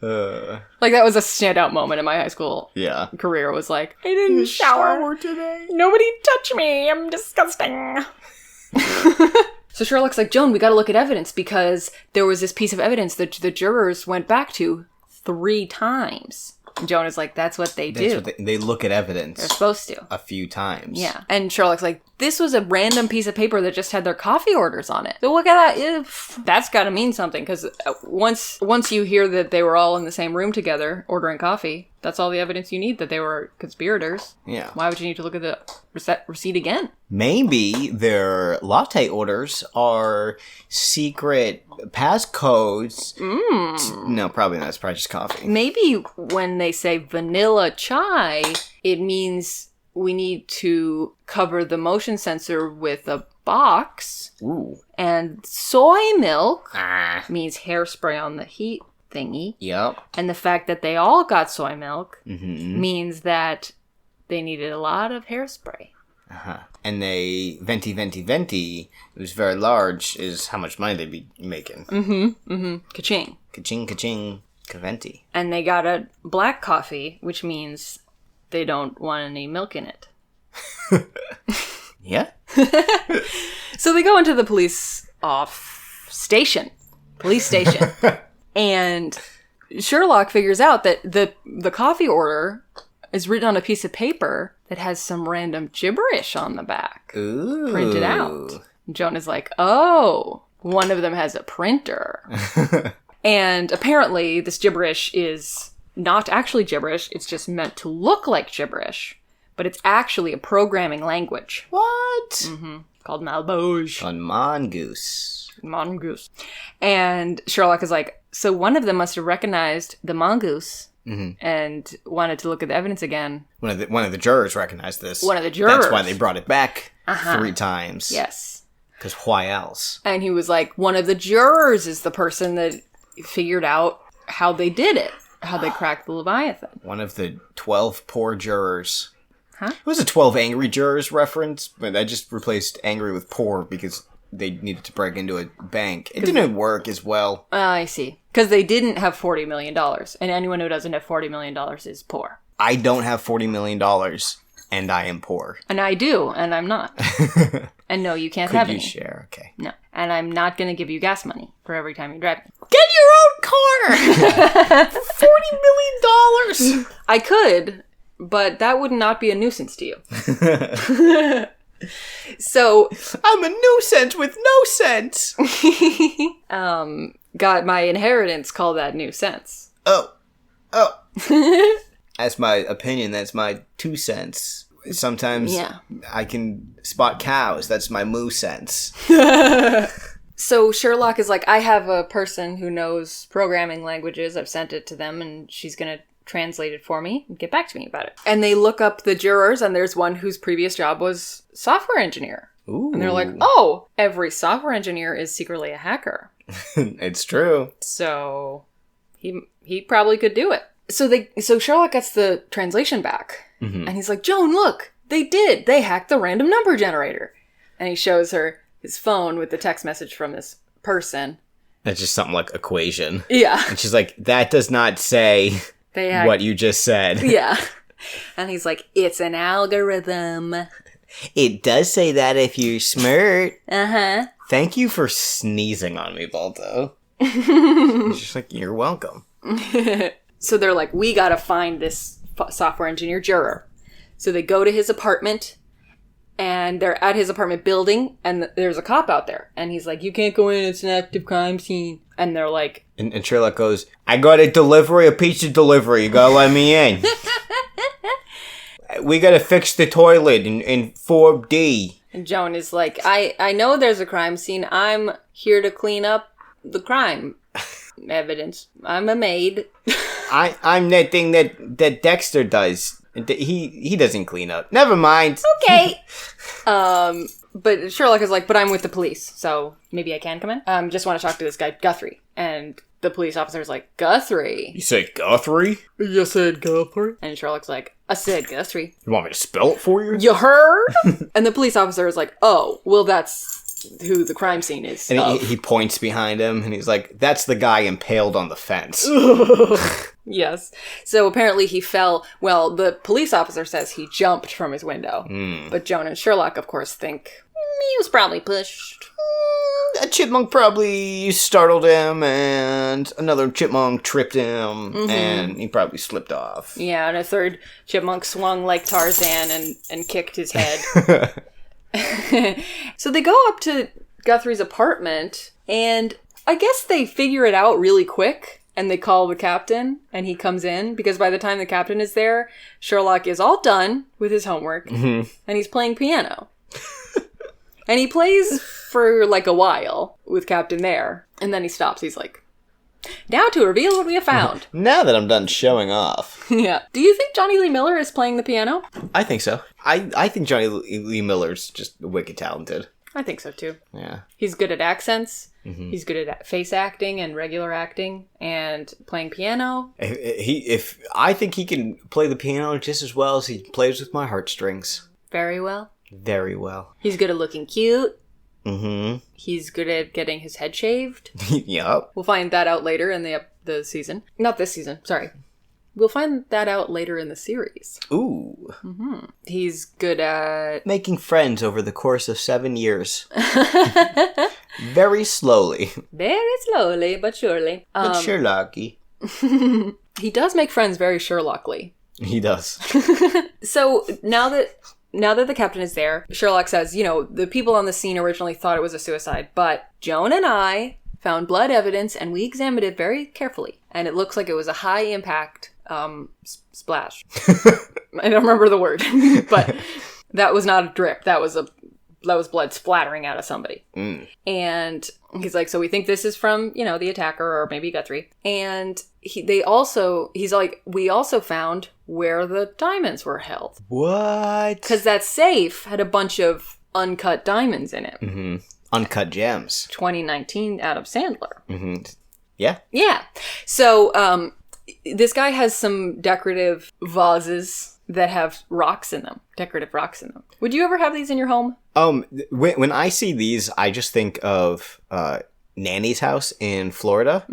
Like, that was a standout moment in my high school Yeah. career, was like, I didn't shower today. Nobody touch me. I'm disgusting. So Sherlock's like, Joan, we gotta look at evidence because there was this piece of evidence that the jurors went back to 3 times. And Joan is like, that's what they do. That's what they look at evidence. They're supposed to. A few times. Yeah. And Sherlock's like, this was a random piece of paper that just had their coffee orders on it. So look at that. That's gotta mean something, because once you hear that they were all in the same room together ordering coffee, that's all the evidence you need that they were conspirators. Yeah. Why would you need to look at the receipt again? Maybe their latte orders are secret passcodes. No, probably not. It's probably just coffee. Maybe when they say vanilla chai, it means we need to cover the motion sensor with a box. Ooh. And soy milk Ah. means hairspray on the heat thingy. Yep. And the fact that they all got soy milk Mm-hmm. means that they needed a lot of hairspray. Uh-huh. And they venti, it was very large, is how much money they'd be making. Ka-ching. Ka-ching, ka-ching, ka-venti. And they got a black coffee, which means they don't want any milk in it. Yeah? So they go into the police station. And Sherlock figures out that the coffee order is written on a piece of paper that has some random gibberish on the back. Ooh. Printed out. Joan is like, oh, one of them has a printer. And apparently this gibberish is not actually gibberish. It's just meant to look like gibberish. But it's actually a programming language What? called Malboge. On Mongoose. Mongoose. And Sherlock is like, so one of them must have recognized the mongoose and wanted to look at the evidence again. One of the jurors recognized this. One of the jurors. That's why they brought it back 3 times. Yes. Because why else? And he was like, one of the jurors is the person that figured out how they did it, how they cracked the Leviathan. One of the 12 poor jurors. Huh? It was a 12 angry jurors reference, but I just replaced angry with poor because they needed to break into a bank. It didn't work as well. I see. Because they didn't have $40 million. And anyone who doesn't have $40 million is poor. I don't have $40 million, and I am poor. And I do, and I'm not. And no, you can't Could have you any. share? Okay. No. And I'm not going to give you gas money for every time you drive me. Get your own car! $40 million! I could, but that would not be a nuisance to you. So, I'm a nuisance with no sense! got my inheritance, call that new sense. Oh. That's my opinion. That's my 2 cents. Sometimes Yeah. I can spot cows. That's my moo sense. So Sherlock is like, I have a person who knows programming languages. I've sent it to them, and she's going to translate it for me and get back to me about it. And they look up the jurors, and there's one whose previous job was software engineer. Ooh. And they're like, oh, every software engineer is secretly a hacker. It's true. So he probably could do it. So Sherlock gets the translation back, and he's like, Joan, look, they hacked the random number generator. And he shows her his phone with the text message from this person. That's just something like equation. Yeah. And she's like, that does not say They hacked. what you just said. Yeah. And he's like, it's an algorithm. It does say that if you're smart. Uh-huh. Thank you for sneezing on me, Balto. She's just like, you're welcome. So they're like, we gotta find this software engineer juror. So they go to his apartment, and they're at his apartment building, and there's a cop out there. And he's like, you can't go in, it's an active crime scene. And they're like... And Sherlock goes, I got a pizza delivery. You gotta let me in. We gotta fix the toilet in 4D. And Joan is like, I know there's a crime scene. I'm here to clean up the crime evidence. I'm a maid. I'm that thing that Dexter does. He doesn't clean up. Never mind. Okay. But Sherlock is like, but I'm with the police, so maybe I can come in. Just want to talk to this guy, Guthrie. And the police officer is like, Guthrie? You said Guthrie? You said Guthrie? And Sherlock's like, I said Guthrie. You want me to spell it for you? You heard? And the police officer is like, oh, well, that's who the crime scene is. And he points behind him, and he's like, that's the guy impaled on the fence. Yes. So apparently he fell. Well, the police officer says he jumped from his window. But Joan and Sherlock, of course, think he was probably pushed. A chipmunk probably startled him, and another chipmunk tripped him, and he probably slipped off. Yeah, and a third chipmunk swung like Tarzan and kicked his head. So they go up to Guthrie's apartment, and I guess they figure it out really quick, and they call the captain, and he comes in, because by the time the captain is there, Sherlock is all done with his homework, and he's playing piano. And he plays for like a while with Captain there, and then he stops. He's like, now to reveal what we have found. Now that I'm done showing off. Yeah. Do you think Johnny Lee Miller is playing the piano? I think so. I think Johnny Lee Miller's just wicked talented. I think so too. Yeah. He's good at accents. He's good at face acting and regular acting and playing piano. If I think he can play the piano just as well as he plays with my heartstrings. Very well. Very well. He's good at looking cute. Mm-hmm. He's good at getting his head shaved. Yup. We'll find that out later in the season. Not this season, sorry. We'll find that out later in the series. Ooh. He's good at... making friends over the course of 7 years. Very slowly. Very slowly, but surely. But Sherlocky. He does make friends very Sherlockly. He does. So now that the captain is there, Sherlock says, the people on the scene originally thought it was a suicide, but Joan and I found blood evidence and we examined it very carefully. And it looks like it was a high impact splash. I don't remember the word, but that was not a drip. That was blood splattering out of somebody. And he's like, so we think this is from, the attacker or maybe Guthrie. And he's like, we also found where the diamonds were held. What? Because that safe had a bunch of uncut diamonds in it. Mm-hmm. Uncut gems. 2019 Adam Sandler. Mm-hmm. Yeah. Yeah. So this guy has some decorative vases that have decorative rocks in them. Would you ever have these in your home? When I see these, I just think of Nanny's house in Florida,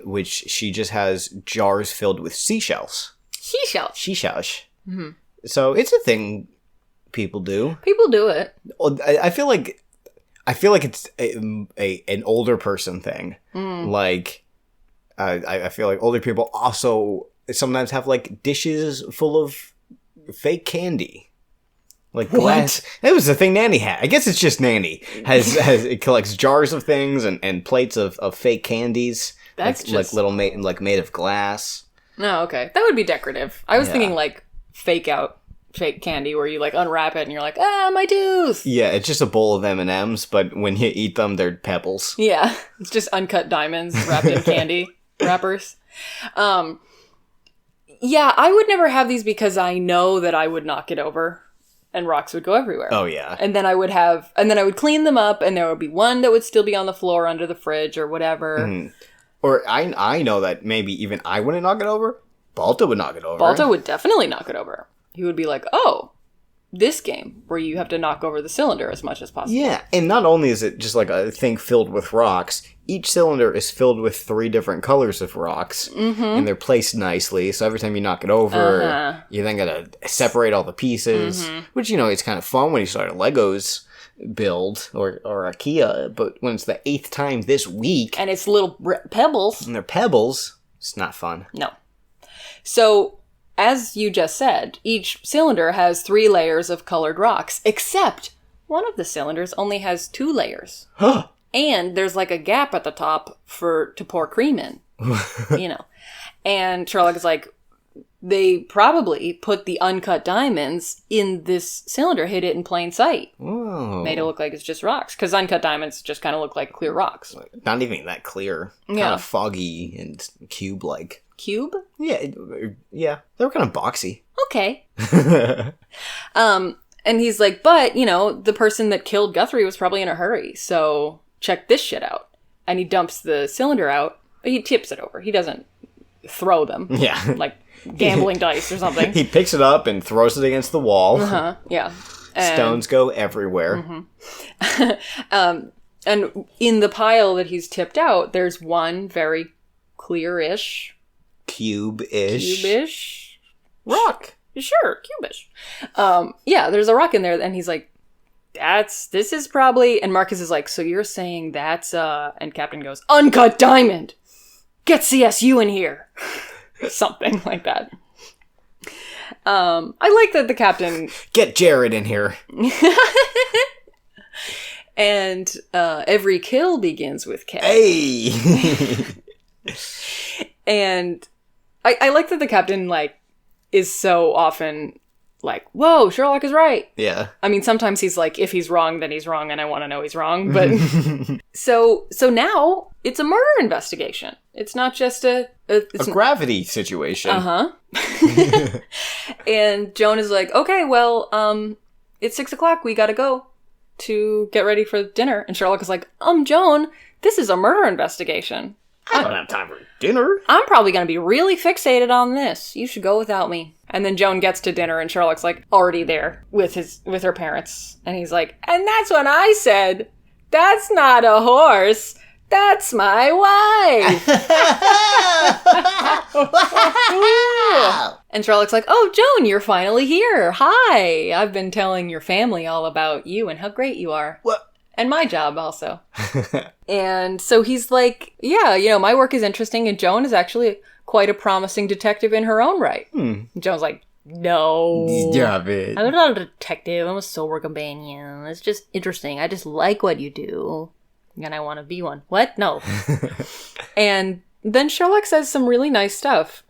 which she just has jars filled with seashells. Seashells. Mm-hmm. So it's a thing people do. People do it. I feel like it's an older person thing. Like, I feel like older people also sometimes have like dishes full of fake candy. Like glass. That was the thing Nanny had. I guess it's just Nanny it collects jars of things and plates of fake candies. That's just... like made of glass. No, okay. That would be decorative. I was thinking like fake candy where you like unwrap it and you're like, my tooth. Yeah, it's just a bowl of M&Ms, but when you eat them, they're pebbles. Yeah, it's just uncut diamonds wrapped in candy wrappers. Yeah, I would never have these because I know that I would knock it over and rocks would go everywhere. Oh, yeah. And then I would clean them up and there would be one that would still be on the floor under the fridge or whatever. Mm. Or I know that maybe even I wouldn't knock it over. Balto would knock it over. Balto would definitely knock it over. He would be like, oh, this game where you have to knock over the cylinder as much as possible. Yeah, and not only is it just like a thing filled with rocks, each cylinder is filled with 3 different colors of rocks, and they're placed nicely, so every time you knock it over, you then gotta separate all the pieces, which, it's kind of fun when you start a Legos build or IKEA, but when it's the 8th time this week... And it's little pebbles. And they're pebbles, it's not fun. No. So... As you just said, each cylinder has 3 layers of colored rocks, except one of the cylinders only has 2 layers. And there's like a gap at the top to pour cream in, And Sherlock is like, they probably put the uncut diamonds in this cylinder, hid it in plain sight. Whoa. Made it look like it's just rocks. Because uncut diamonds just kind of look like clear rocks. Not even that clear. Kind of foggy and cube-like. Cube? Yeah. They were kind of boxy. Okay. And he's like, but, the person that killed Guthrie was probably in a hurry, so check this shit out. And he dumps the cylinder out. He tips it over. He doesn't throw them. Yeah. Like gambling dice or something. He picks it up and throws it against the wall. Yeah. Stones go everywhere. And in the pile that he's tipped out, there's one very clear-ish. Cube-ish. Rock. Sure, cubish. Yeah, there's a rock in there, and he's like, this is probably... And Marcus is like, so you're saying that's, And Captain goes, uncut diamond! Get CSU in here! Something like that. I like that the Captain... Get Jared in here. And every kill begins with K. Hey! And I like that the Captain, is so often like, whoa, Sherlock is right. Yeah. I mean, sometimes he's like, if he's wrong, then he's wrong, and I want to know he's wrong. But so now it's a murder investigation. It's not just a gravity situation. Uh-huh. And Joan is like, okay, well, it's 6:00. We gotta go to get ready for dinner. And Sherlock is like, Joan, this is a murder investigation. I don't have time for dinner. I'm probably going to be really fixated on this. You should go without me. And then Joan gets to dinner and Sherlock's already there with her parents. And he's like, and that's when I said, that's not a horse. That's my wife. And Sherlock's like, oh, Joan, you're finally here. Hi. I've been telling your family all about you and how great you are. What? And my job also. And so he's like, yeah, my work is interesting, and Joan is actually quite a promising detective in her own right. And Joan's like, no. Stop it. I'm not a detective. I'm a sober companion. It's just interesting. I just like what you do. And I want to be one. What? No. And then Sherlock says some really nice stuff.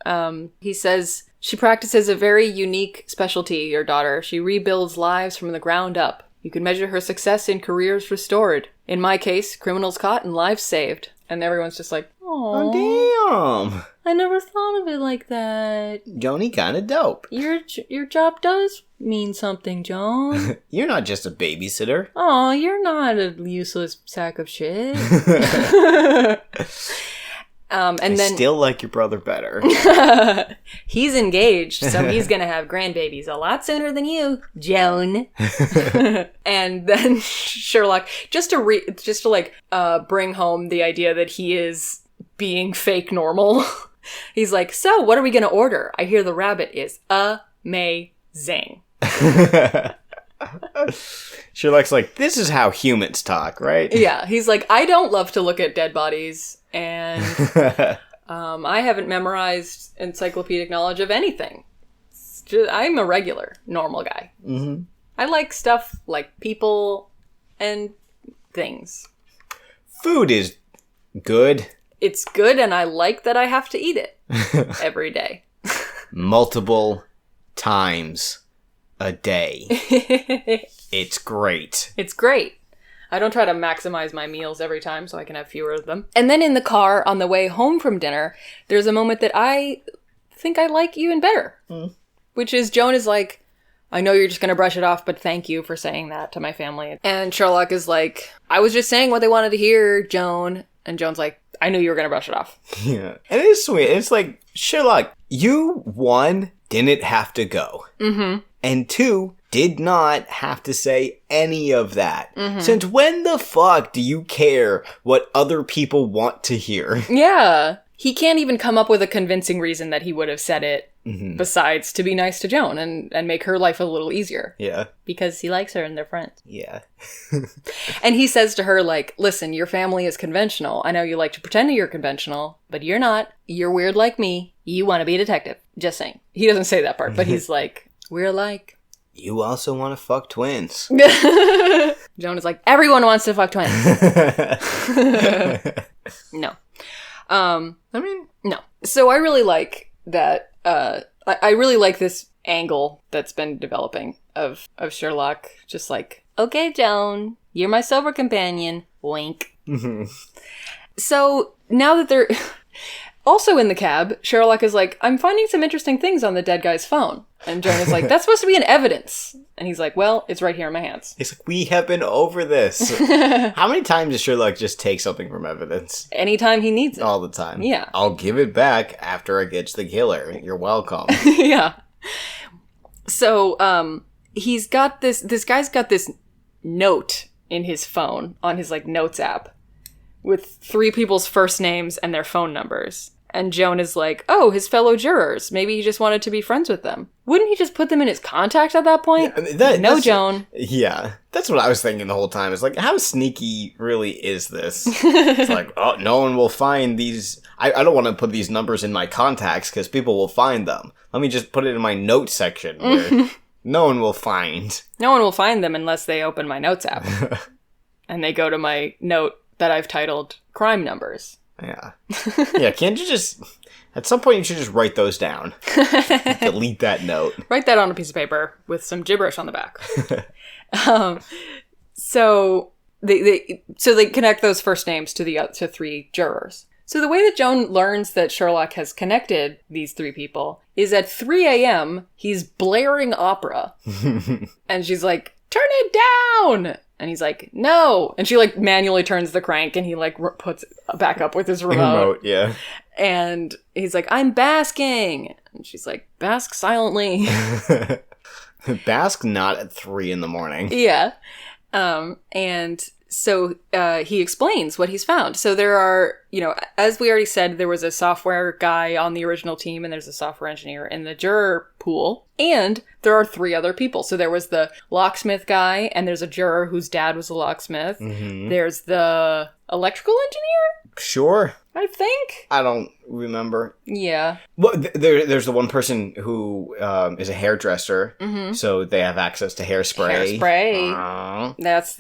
He says, she practices a very unique specialty, your daughter. She rebuilds lives from the ground up. You can measure her success in careers restored. In my case, criminals caught and lives saved. And everyone's just like, oh, damn. I never thought of it like that. Joni kinda dope. Your job does mean something, Joan. You're not just a babysitter. Oh, you're not a useless sack of shit. And then still like your brother better. He's engaged, so he's gonna have grandbabies a lot sooner than you, Joan. And then Sherlock, just to bring home the idea that he is being fake normal. He's like, so what are we gonna order? I hear the rabbit is amazing. Sherlock's like, this is how humans talk, right? Yeah, he's like, I don't love to look at dead bodies, and I haven't memorized encyclopedic knowledge of anything. I'm a regular, normal guy. Mm-hmm. I like stuff like people and things. Food is good. It's good, and I like that I have to eat it every day. Multiple times a day. It's great. It's great. I don't try to maximize my meals every time so I can have fewer of them. And then in the car on the way home from dinner, there's a moment that I think I like even better. Which is Joan is like, I know you're just going to brush it off, but thank you for saying that to my family. And Sherlock is like, I was just saying what they wanted to hear, Joan. And Joan's like, I knew you were going to brush it off. Yeah. And it is sweet. It's like, Sherlock, you, one, didn't have to go. Mm-hmm. And two, did not have to say any of that. Mm-hmm. Since when the fuck do you care what other people want to hear? Yeah. He can't even come up with a convincing reason that he would have said it besides to be nice to Joan and make her life a little easier. Yeah. Because he likes her and they're friends. Yeah. And he says to her, like, listen, your family is conventional. I know you like to pretend that you're conventional, but you're not. You're weird like me. You want to be a detective. Just saying. He doesn't say that part, but he's like, we're alike. You also want to fuck twins. Joan is like, everyone wants to fuck twins. No. I mean, no. So I really like that I really like this angle that's been developing of Sherlock just like, okay, Joan, you're my sober companion. Wink. So now that they're also in the cab, Sherlock is like, I'm finding some interesting things on the dead guy's phone. And Joan is like, that's supposed to be an evidence. And he's like, well, it's right here in my hands. He's like, we have been over this. How many times does Sherlock just take something from evidence? Anytime he needs it. All the time. Yeah. I'll give it back after I catch the killer. You're welcome. Yeah. So, he's got this guy's got this note in his phone on his, like, notes app with 3 people's first names and their phone numbers. And Joan is like, oh, his fellow jurors. Maybe he just wanted to be friends with them. Wouldn't he just put them in his contacts at that point? Yeah, no, Joan. Yeah. That's what I was thinking the whole time. It's like, how sneaky really is this? It's like, oh, no one will find these. I don't want to put these numbers in my contacts because people will find them. Let me just put it in my notes section where no one will find. No one will find them unless they open my notes app. And they go to my note that I've titled Crime Numbers. Yeah. Yeah, can't you just... At some point, you should just write those down. Delete that note. Write that on a piece of paper with some gibberish on the back. So they connect those first names to 3 jurors. So the way that Joan learns that Sherlock has connected these 3 people is at 3 a.m., he's blaring opera. And she's like, turn it down! And he's like, no! And she, like, manually turns the crank and he, like, puts it back up with his remote. Yeah. And he's like, I'm basking! And she's like, bask silently. Bask not at 3 in the morning. Yeah. And so he explains what he's found. So there are, as we already said, there was a software guy on the original team and there's a software engineer in the juror pool. And there are 3 other people. So there was the locksmith guy and there's a juror whose dad was a locksmith. Mm-hmm. There's the electrical engineer? Sure. I think. I don't remember. Yeah. Well, there's the one person who is a hairdresser, so they have access to hairspray. That's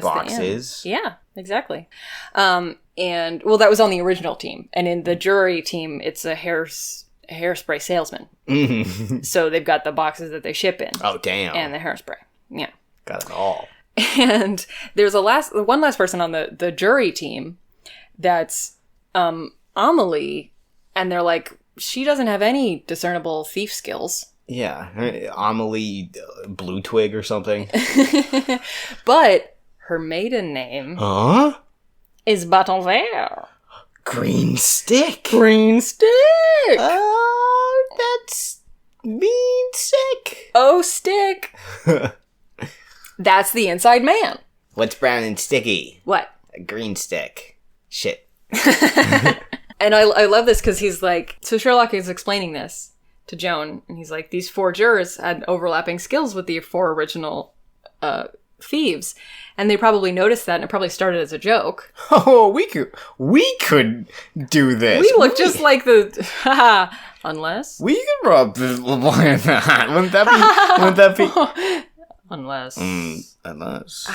boxes. Yeah, exactly. And well, that was on the original team, and in the jury team, it's a hairspray salesman. Mm-hmm. So they've got the boxes that they ship in. Oh, damn! And the hairspray. Yeah, got it all. And there's one last person on the jury team that's Amelie, and they're like, she doesn't have any discernible thief skills. Yeah, Amelie Blue Twig or something. But her maiden name is Bâton Vert. Green Stick. Green Stick! Oh, that's mean sick. Oh, Stick. That's the inside man. What's brown and sticky? What? A green stick. Shit. And I love this because he's like, so Sherlock is explaining this to Joan, and he's like, these 4 jurors had overlapping skills with the 4 original thieves, and they probably noticed that, and it probably started as a joke. Oh, we could do this. We look just like the unless we could rub this wouldn't that be unless unless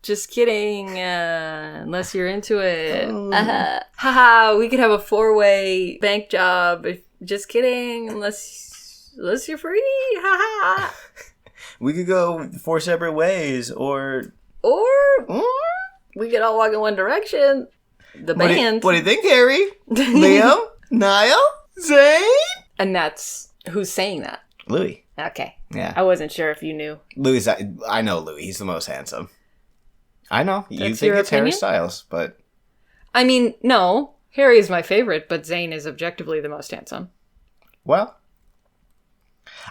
just kidding, unless you're into it. Haha, we could have a 4-way bank job. Just kidding, unless you're free. Haha. We could go 4 separate ways, or we could all walk in one direction. The band. What do you think, Harry? Liam? Niall? Zane? And that's who's saying that. Louis. Okay. Yeah. I wasn't sure if you knew. Louis, I know Louis. He's the most handsome. I know. You That's think your it's opinion? Harry Styles, but... I mean, no. Harry is my favorite, but Zane is objectively the most handsome. Well...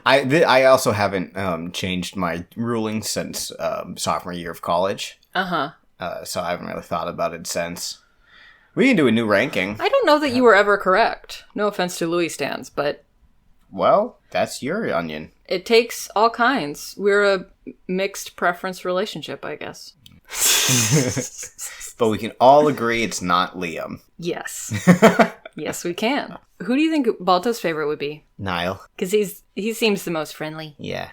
I also haven't changed my ruling since sophomore year of college. Uh-huh. So I haven't really thought about it since. We can do a new ranking. I don't know that you were ever correct. No offense to Louis Stans, but... Well, that's your onion. It takes all kinds. We're a mixed preference relationship, I guess. But we can all agree it's not Liam. Yes. Yes, we can. Who do you think Balto's favorite would be? Niall. Because he seems the most friendly. Yeah.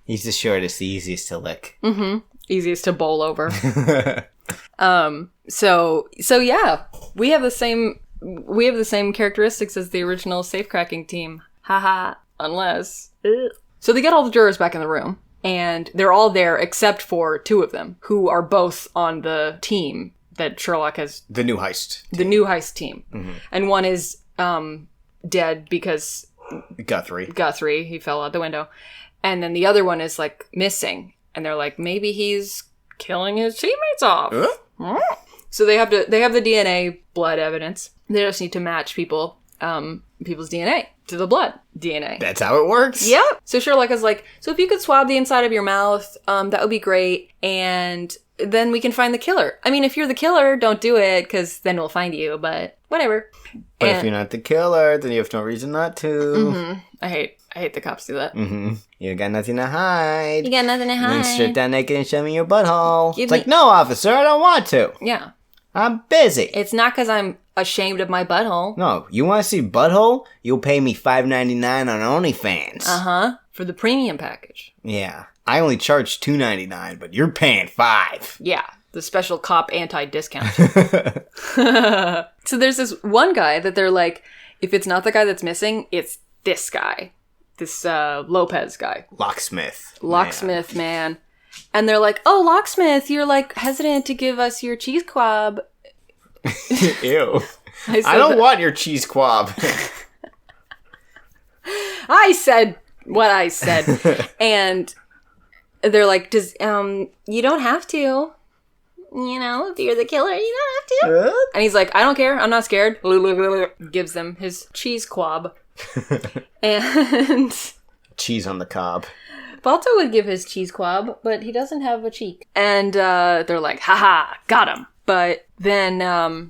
He's the shortest, the easiest to lick. Mm-hmm. Easiest to bowl over. So yeah, we have the same characteristics as the original safecracking team. Haha. Unless. So they get all the jurors back in the room, and they're all there except for 2 of them, who are both on the team that Sherlock has. The new heist. The new heist team. Mm-hmm. And one is dead because... Guthrie, he fell out the window. And then the other one is, like, missing. And they're like, maybe he's killing his teammates off. So they have the DNA blood evidence. They just need to match people's DNA to the blood DNA. That's how it works? Yep. So Sherlock is like, so if you could swab the inside of your mouth, that would be great. And then we can find the killer. I mean, if you're the killer, don't do it, because then we'll find you, but whatever. But if you're not the killer, then you have no reason not to. Mm-hmm. I hate the cops do that. Mm-hmm. You got nothing to hide. You got nothing to hide. You can strip down naked and show me your butthole. It's like, no, officer, I don't want to. Yeah. I'm busy. It's not because I'm ashamed of my butthole. No, you want to see butthole? You'll pay me $5.99 on OnlyFans. Uh-huh. For the premium package. Yeah. I only charge $2.99, but you're paying $5. Yeah. The special cop anti-discount. So there's this one guy that they're like, if it's not the guy that's missing, it's this guy. This Lopez guy. Locksmith man. And they're like, oh, Locksmith, you're like hesitant to give us your cheese quab. Ew. I don't want your cheese quab. I said what I said. And they're like, you don't have to. You know, if you're the killer, you don't have to. And he's like, I don't care. I'm not scared. Gives them his cheese quab. And... cheese on the cob. Balto would give his cheese quab, but he doesn't have a cheek. And they're like, haha, got him. But then,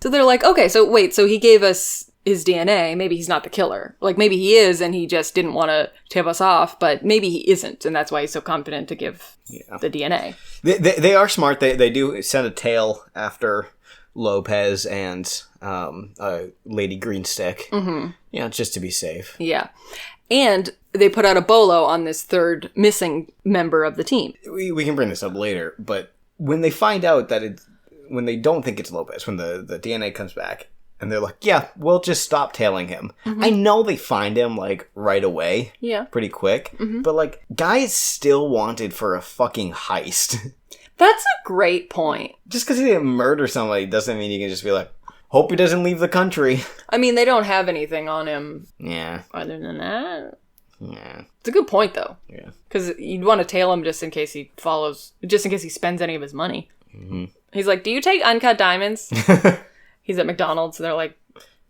so they're like, okay, so wait, so he gave us his DNA. Maybe he's not the killer. Like, maybe he is, and he just didn't want to tip us off, but maybe he isn't, and that's why he's so confident to give the DNA. They are smart. They do send a tail after Lopez and Lady Greenstick. Mm-hmm. Yeah, just to be safe. Yeah. And they put out a bolo on this third missing member of the team. We can bring this up later, but when they find out that when they don't think it's Lopez, when the DNA comes back, and they're like, yeah, we'll just stop tailing him. Mm-hmm. I know they find him, like, right away. Yeah. Pretty quick. Mm-hmm. But, like, guy is still wanted for a fucking heist. That's a great point. Just because he didn't murder somebody doesn't mean you can just be like, hope he doesn't leave the country. I mean, they don't have anything on him. Yeah. Other than that. Yeah. It's a good point, though. Yeah. Because you'd want to tail him just in case he spends any of his money. Mm-hmm. He's like, do you take uncut diamonds? He's at McDonald's, and they're like,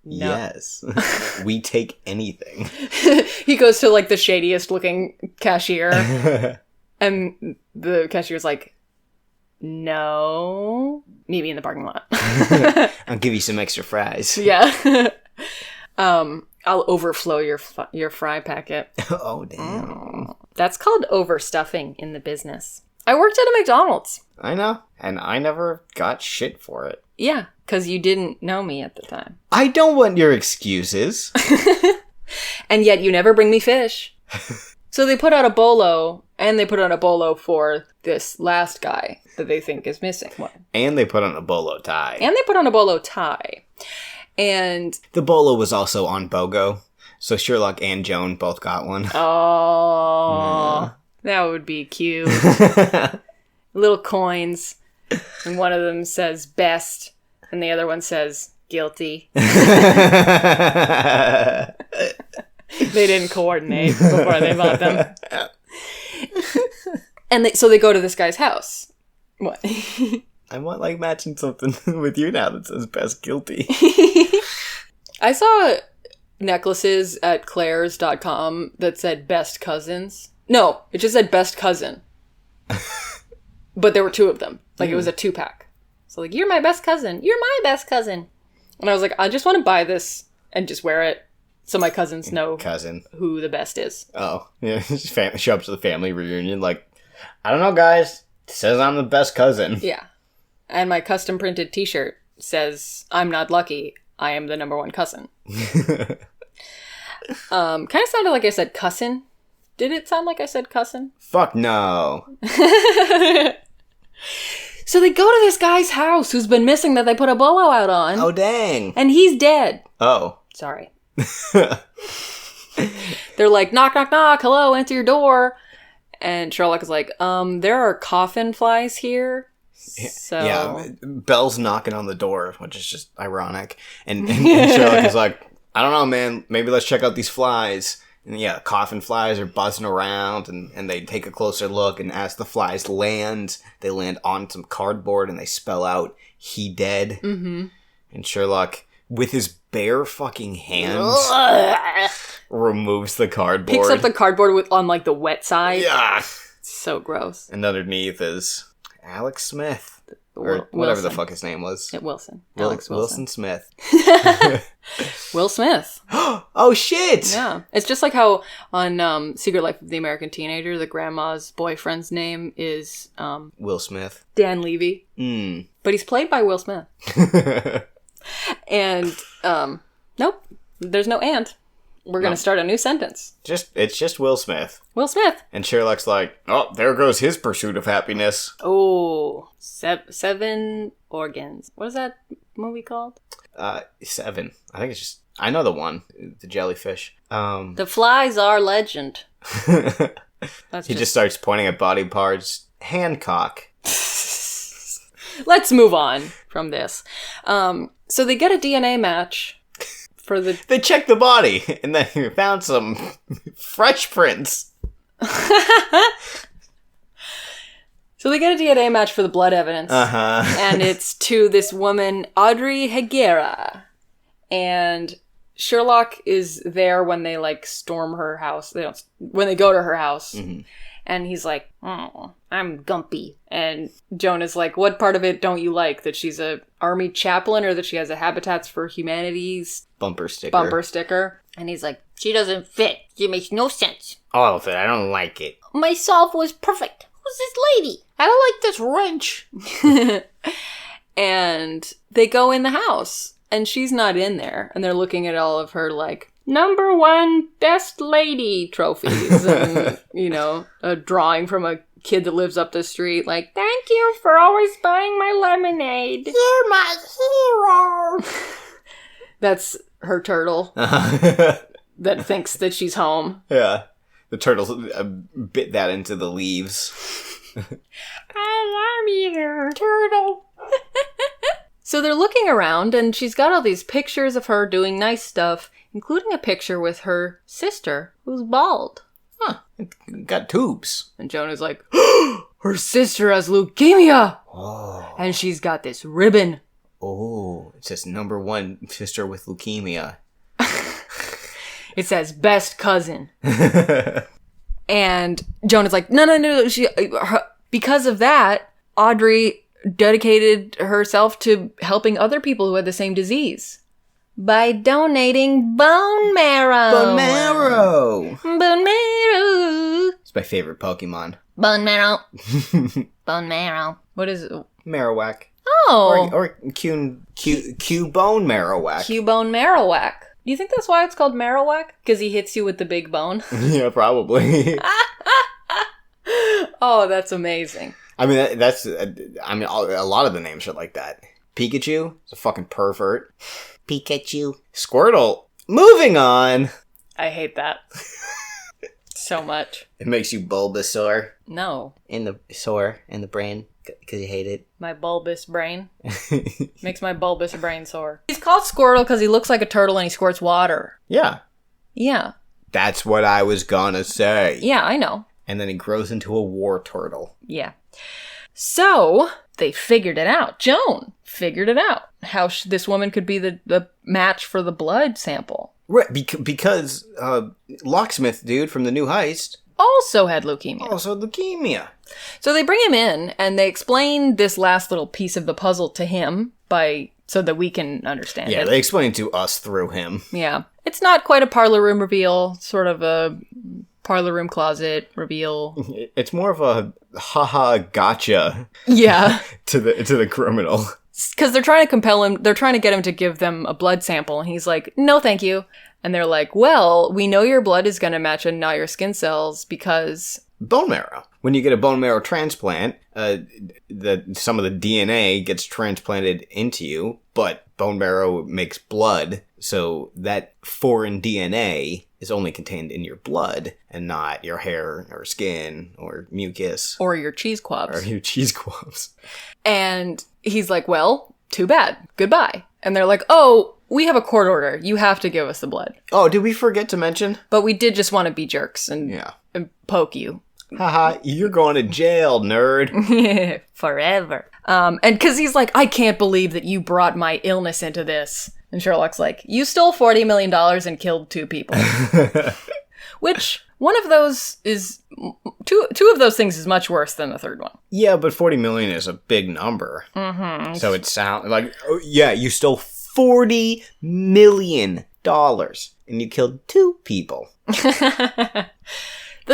no. Yes. We take anything. He goes to, like, the shadiest looking cashier, and the cashier's like, no. Meet me in the parking lot. I'll give you some extra fries. Yeah. I'll overflow your fry packet. Oh, damn. That's called overstuffing in the business. I worked at a McDonald's. I know. And I never got shit for it. Yeah, because you didn't know me at the time. I don't want your excuses. And yet you never bring me fish. So they put out a bolo, and they put out a bolo for this last guy that they think is missing. What? And they put on a bolo tie. And the bolo was also on BOGO, so Sherlock and Joan both got one. Oh, That would be cute. Little coins, and one of them says best, and the other one says guilty. They didn't coordinate before they bought them. And so they go to this guy's house. What? I want, like, matching something with you now that says best guilty. I saw necklaces at claire's.com that said best cousins. No, it just said best cousin. But there were 2 of them. Like, it was a 2-pack. So, like, you're my best cousin. You're my best cousin. And I was like, I just want to buy this and just wear it so my cousins know who the best is. Oh, yeah. Show up to the family reunion like, I don't know, guys. It says I'm the best cousin. Yeah. And my custom printed t-shirt says, I'm not lucky. I am the number 1 cousin. Kind of sounded like I said cussin'. Did it sound like I said cussin'? Fuck no. So they go to this guy's house who's been missing that they put a bolo out on. Oh, dang. And he's dead. Oh. Sorry. They're like, knock, knock, knock, hello, answer your door. And Sherlock is like, there are coffin flies here. So Yeah, Belle's knocking on the door, which is just ironic. And Sherlock is like, I don't know, man, maybe let's check out these flies. And yeah, coffin flies are buzzing around, and they take a closer look, and as the flies land, they land on some cardboard, and they spell out, he dead. Mm-hmm. And Sherlock, with his bare fucking hands, removes the cardboard. Picks up the cardboard on, like, the wet side. Yeah. So gross. And underneath is Alex Smith. Or whatever the fuck his name was. Wilson. Alex Wilson Smith. Will Smith. Oh, shit! Yeah. It's just like how on Secret Life of the American Teenager, the grandma's boyfriend's name is Will Smith. Dan Levy. Mm. But he's played by Will Smith. And, nope. There's no and. We're going to start a new sentence. It's just Will Smith. Will Smith. And Sherlock's like, oh, there goes his pursuit of happiness. Oh, Seven Organs. What is that movie called? 7. I think it's just, I know the one. The jellyfish. The Flies Are Legend. He just starts pointing at body parts. Hancock. Let's move on from this. So they get a DNA match. They checked the body, and then we found some fresh prints. So they get a DNA match for the blood evidence. Uh-huh. And it's to this woman, Audrey Higuera. And Sherlock is there when they, like, storm her house. When they go to her house. Mm-hmm. And he's like, oh, I'm Gumpy. And Joan is like, what part of it don't you like? That she's a army chaplain or that she has a Habitats for Humanities bumper sticker? And he's like, she doesn't fit. She makes no sense. All of it. I don't like it. My solve was perfect. Who's this lady? I don't like this wrench. And they go in the house. And she's not in there. And they're looking at all of her, like, #1 best lady trophies. And, you know, a drawing from a kid that lives up the street. Like, thank you for always buying my lemonade. You're my hero. That's her turtle that thinks that she's home. Yeah. The turtles bit that into the leaves. I love you, turtle. So they're looking around, and she's got all these pictures of her doing nice stuff, including a picture with her sister, who's bald. Huh. Got tubes. And Joan is like, her sister has leukemia! Oh. And she's got this ribbon. Oh, it says #1 sister with leukemia. It says best cousin. And Joan is like, no. Because of that, Audrey dedicated herself to helping other people who had the same disease by donating bone marrow. Bone marrow. Bone marrow. It's my favorite Pokemon. Bone marrow. Bone marrow. What is it? Marowak. Oh. Or Q bone Marowak. Q bone Marowak. Do you think that's why it's called Marowak? Because he hits you with the big bone? Yeah, probably. Oh, that's amazing. I mean, a lot of the names are like that. Pikachu is a fucking pervert. Pikachu. Squirtle. Moving on. I hate that. So much. It makes you Bulbasaur. No. In the brain. Because you hate it. My bulbous brain. Makes my bulbous brain sore. He's called Squirtle because he looks like a turtle and he squirts water. Yeah. Yeah. That's what I was gonna say. Yeah, I know. And then he grows into a war turtle. Yeah. So, they figured it out. Joan figured it out. How this woman could be the match for the blood sample. Right, because Locksmith dude from the new heist also had leukemia. Also leukemia. So they bring him in, and they explain this last little piece of the puzzle to him so that we can understand it. Yeah, they explain it to us through him. Yeah. It's not quite a parlor room reveal, sort of a parlor room closet reveal. It's more of a haha gotcha. Yeah. to the criminal. Because they're trying to compel him, they're trying to get him to give them a blood sample, and he's like, no thank you. And they're like, well, we know your blood is going to match and not your skin cells because... Bone marrow. When you get a bone marrow transplant, some of the DNA gets transplanted into you, but bone marrow makes blood, So that foreign DNA is only contained in your blood and not your hair or skin or mucus. Or your cheese quabs. Or your cheese quabs. And he's like, well, too bad. Goodbye. And they're like, oh, we have a court order. You have to give us the blood. Oh, did we forget to mention? But we did just want to be jerks and poke you. Haha, you're going to jail, nerd. Forever. And because he's like, I can't believe that you brought my illness into this. And Sherlock's like, you stole $40 million and killed 2 people. Which, one of those is... Two of those things is much worse than the third one. Yeah, but 40 million is a big number. Mm-hmm. So it sounds like, oh, yeah, you stole $40 million and you killed 2 people. The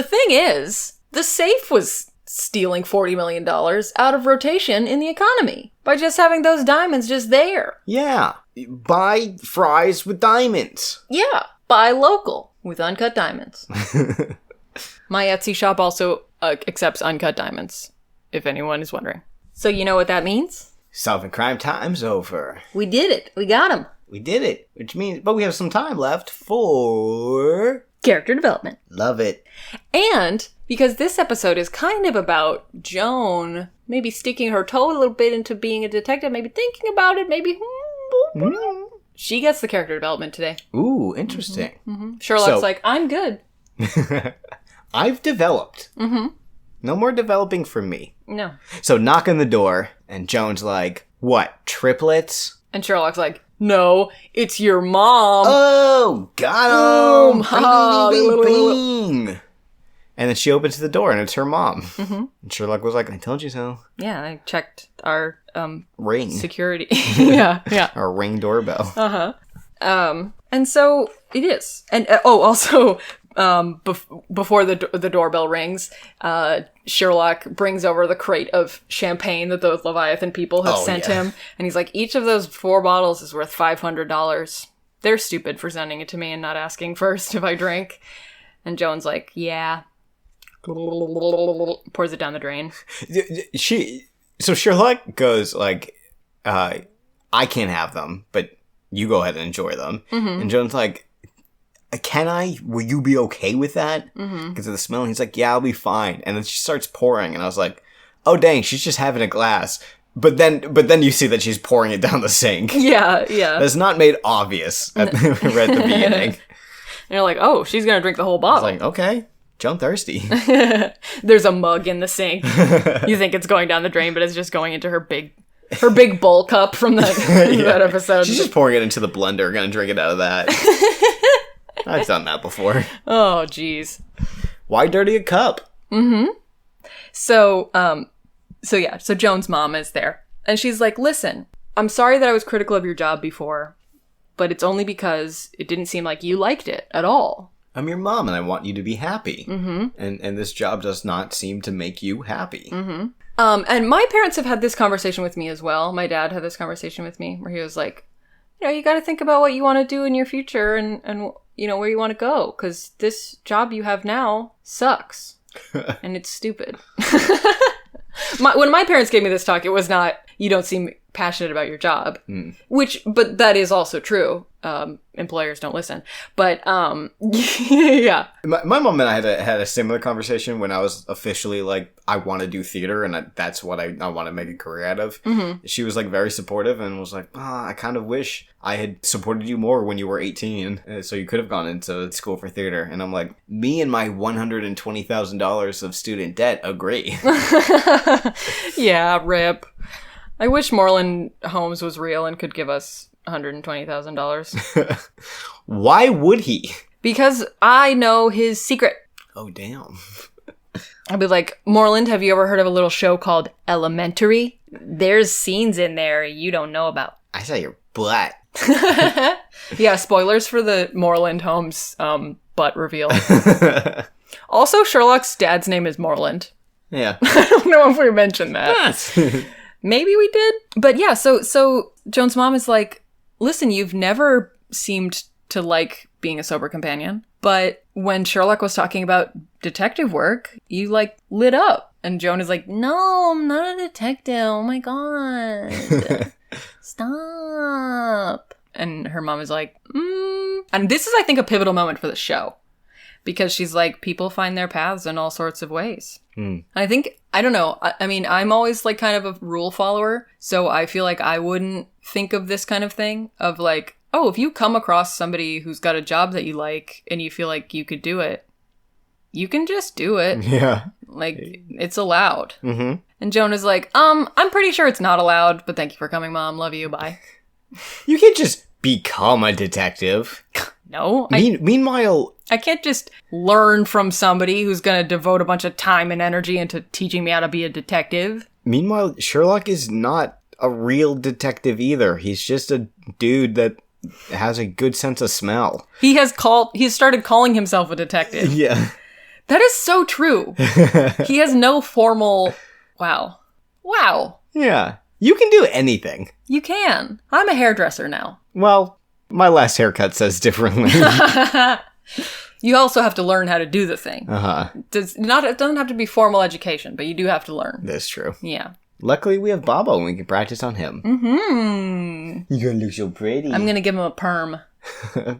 thing is, the safe was stealing $40 million out of rotation in the economy by just having those diamonds just there. Yeah. Buy fries with diamonds. Yeah. Buy local with uncut diamonds. My Etsy shop also accepts uncut diamonds, if anyone is wondering. So you know what that means? Solving crime time's over. We did it. We got him. We did it. Which means, but we have some time left for... character development. Love it. And because this episode is kind of about Joan maybe sticking her toe a little bit into being a detective, maybe thinking about it, maybe... She gets the character development today. Ooh, interesting. Mm-hmm. Sherlock's like, I'm good. I've developed. Mm-hmm. No more developing from me. No. So knock on the door, and Joan's like, what, triplets? And Sherlock's like, no, it's your mom. Oh, got him! Boom! Bing, bing, bing. And then she opens the door, and it's her mom. Mm-hmm. And Sherlock was like, I told you so. Yeah, I checked our ring security. yeah. Our ring doorbell. Uh-huh. And so it is. And also... before the doorbell rings, Sherlock brings over the crate of champagne that the Leviathan people have sent him. And he's like, each of those 4 bottles is worth $500. They're stupid for sending it to me and not asking first if I drink. And Joan's like, yeah. Pours it down the drain. So Sherlock goes like, I can't have them, but you go ahead and enjoy them. Mm-hmm. And Joan's like, can I? Will you be okay with that? Because of the smell? And he's like, yeah, I'll be fine. And then she starts pouring, and I was like, oh dang, she's just having a glass. But then you see that she's pouring it down the sink. Yeah. That's not made obvious right at the beginning. And you're like, oh, she's gonna drink the whole bottle. I was like, okay, Joan thirsty. There's a mug in the sink. You think it's going down the drain, but it's just going into her big bowl cup from that episode. She's just pouring it into the blender, gonna drink it out of that. I've done that before. Oh, geez. Why dirty a cup? Mm-hmm. So Joan's mom is there. And she's like, listen, I'm sorry that I was critical of your job before, but it's only because it didn't seem like you liked it at all. I'm your mom, and I want you to be happy. Mm-hmm. And this job does not seem to make you happy. Mm-hmm. And my parents have had this conversation with me as well. My dad had this conversation with me where he was like, you got to think about what you want to do in your future and where you want to go, because this job you have now sucks and it's stupid. When my parents gave me this talk, it was not, you don't seem passionate about your job, but that is also true. Employers don't listen, but yeah. My mom and I had a similar conversation when I was officially like, I want to do theater, and that's what I want to make a career out of. Mm-hmm. She was like very supportive and was like, I kind of wish I had supported you more when you were 18, so you could have gone into school for theater. And I'm like, me and my $120,000 of student debt agree. Yeah, rip. I wish Moreland Holmes was real and could give us $120,000. Why would he? Because I know his secret. Oh, damn. I'd be like, Moreland, have you ever heard of a little show called Elementary? There's scenes in there you don't know about. I saw your butt. Yeah, spoilers for the Moreland Holmes butt reveal. Also, Sherlock's dad's name is Moreland. Yeah. I don't know if we mentioned that. Maybe we did. But yeah, so Joan's mom is like, listen, you've never seemed to like being a sober companion. But when Sherlock was talking about detective work, you like lit up. And Joan is like, no, I'm not a detective. Oh my God. Stop. And her mom is like, And this is, I think, a pivotal moment for the show. Because she's like, people find their paths in all sorts of ways. And I think, I don't know, I mean, I'm always like kind of a rule follower. So I feel like I wouldn't think of this kind of thing of like, oh, if you come across somebody who's got a job that you like and you feel like you could do it, you can just do it. Yeah. Like, it's allowed. Mm-hmm. And Jonah's like, I'm pretty sure it's not allowed, but thank you for coming, Mom. Love you. Bye. You can't just become a detective. No. Meanwhile... I can't just learn from somebody who's going to devote a bunch of time and energy into teaching me how to be a detective. Meanwhile, Sherlock is not a real detective either. He's just a dude that has a good sense of smell. He's started calling himself a detective. Yeah. That is so true. He has no formal... Wow. Yeah. You can do anything. You can. I'm a hairdresser now. Well, my last haircut says differently. You also have to learn how to do the thing. Uh-huh. It doesn't have to be formal education, but you do have to learn. That's true. Yeah. Luckily, we have Bobo and we can practice on him. Mm-hmm. You're gonna look so pretty. I'm gonna give him a perm.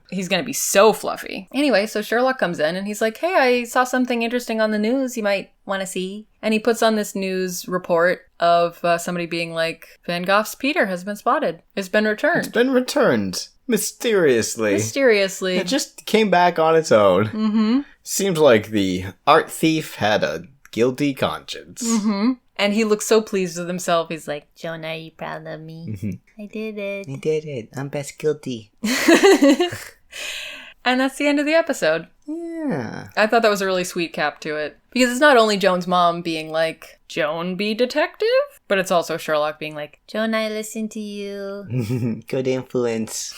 He's gonna be so fluffy. Anyway, so Sherlock comes in and he's like, hey, I saw something interesting on the news you might want to see. And he puts on this news report of somebody being like, Van Gogh's Peter has been spotted. It's been returned. It's been returned. Mysteriously. It just came back on its own. Mm-hmm. Seems like the art thief had a guilty conscience. Mm-hmm. And he looks so pleased with himself. He's like, Jonah, are you proud of me? Mm-hmm. I did it. I'm best guilty. And that's the end of the episode. Yeah. I thought that was a really sweet cap to it. Because it's not only Joan's mom being like, Joan, be detective? But it's also Sherlock being like, Joan, I listen to you. Good influence.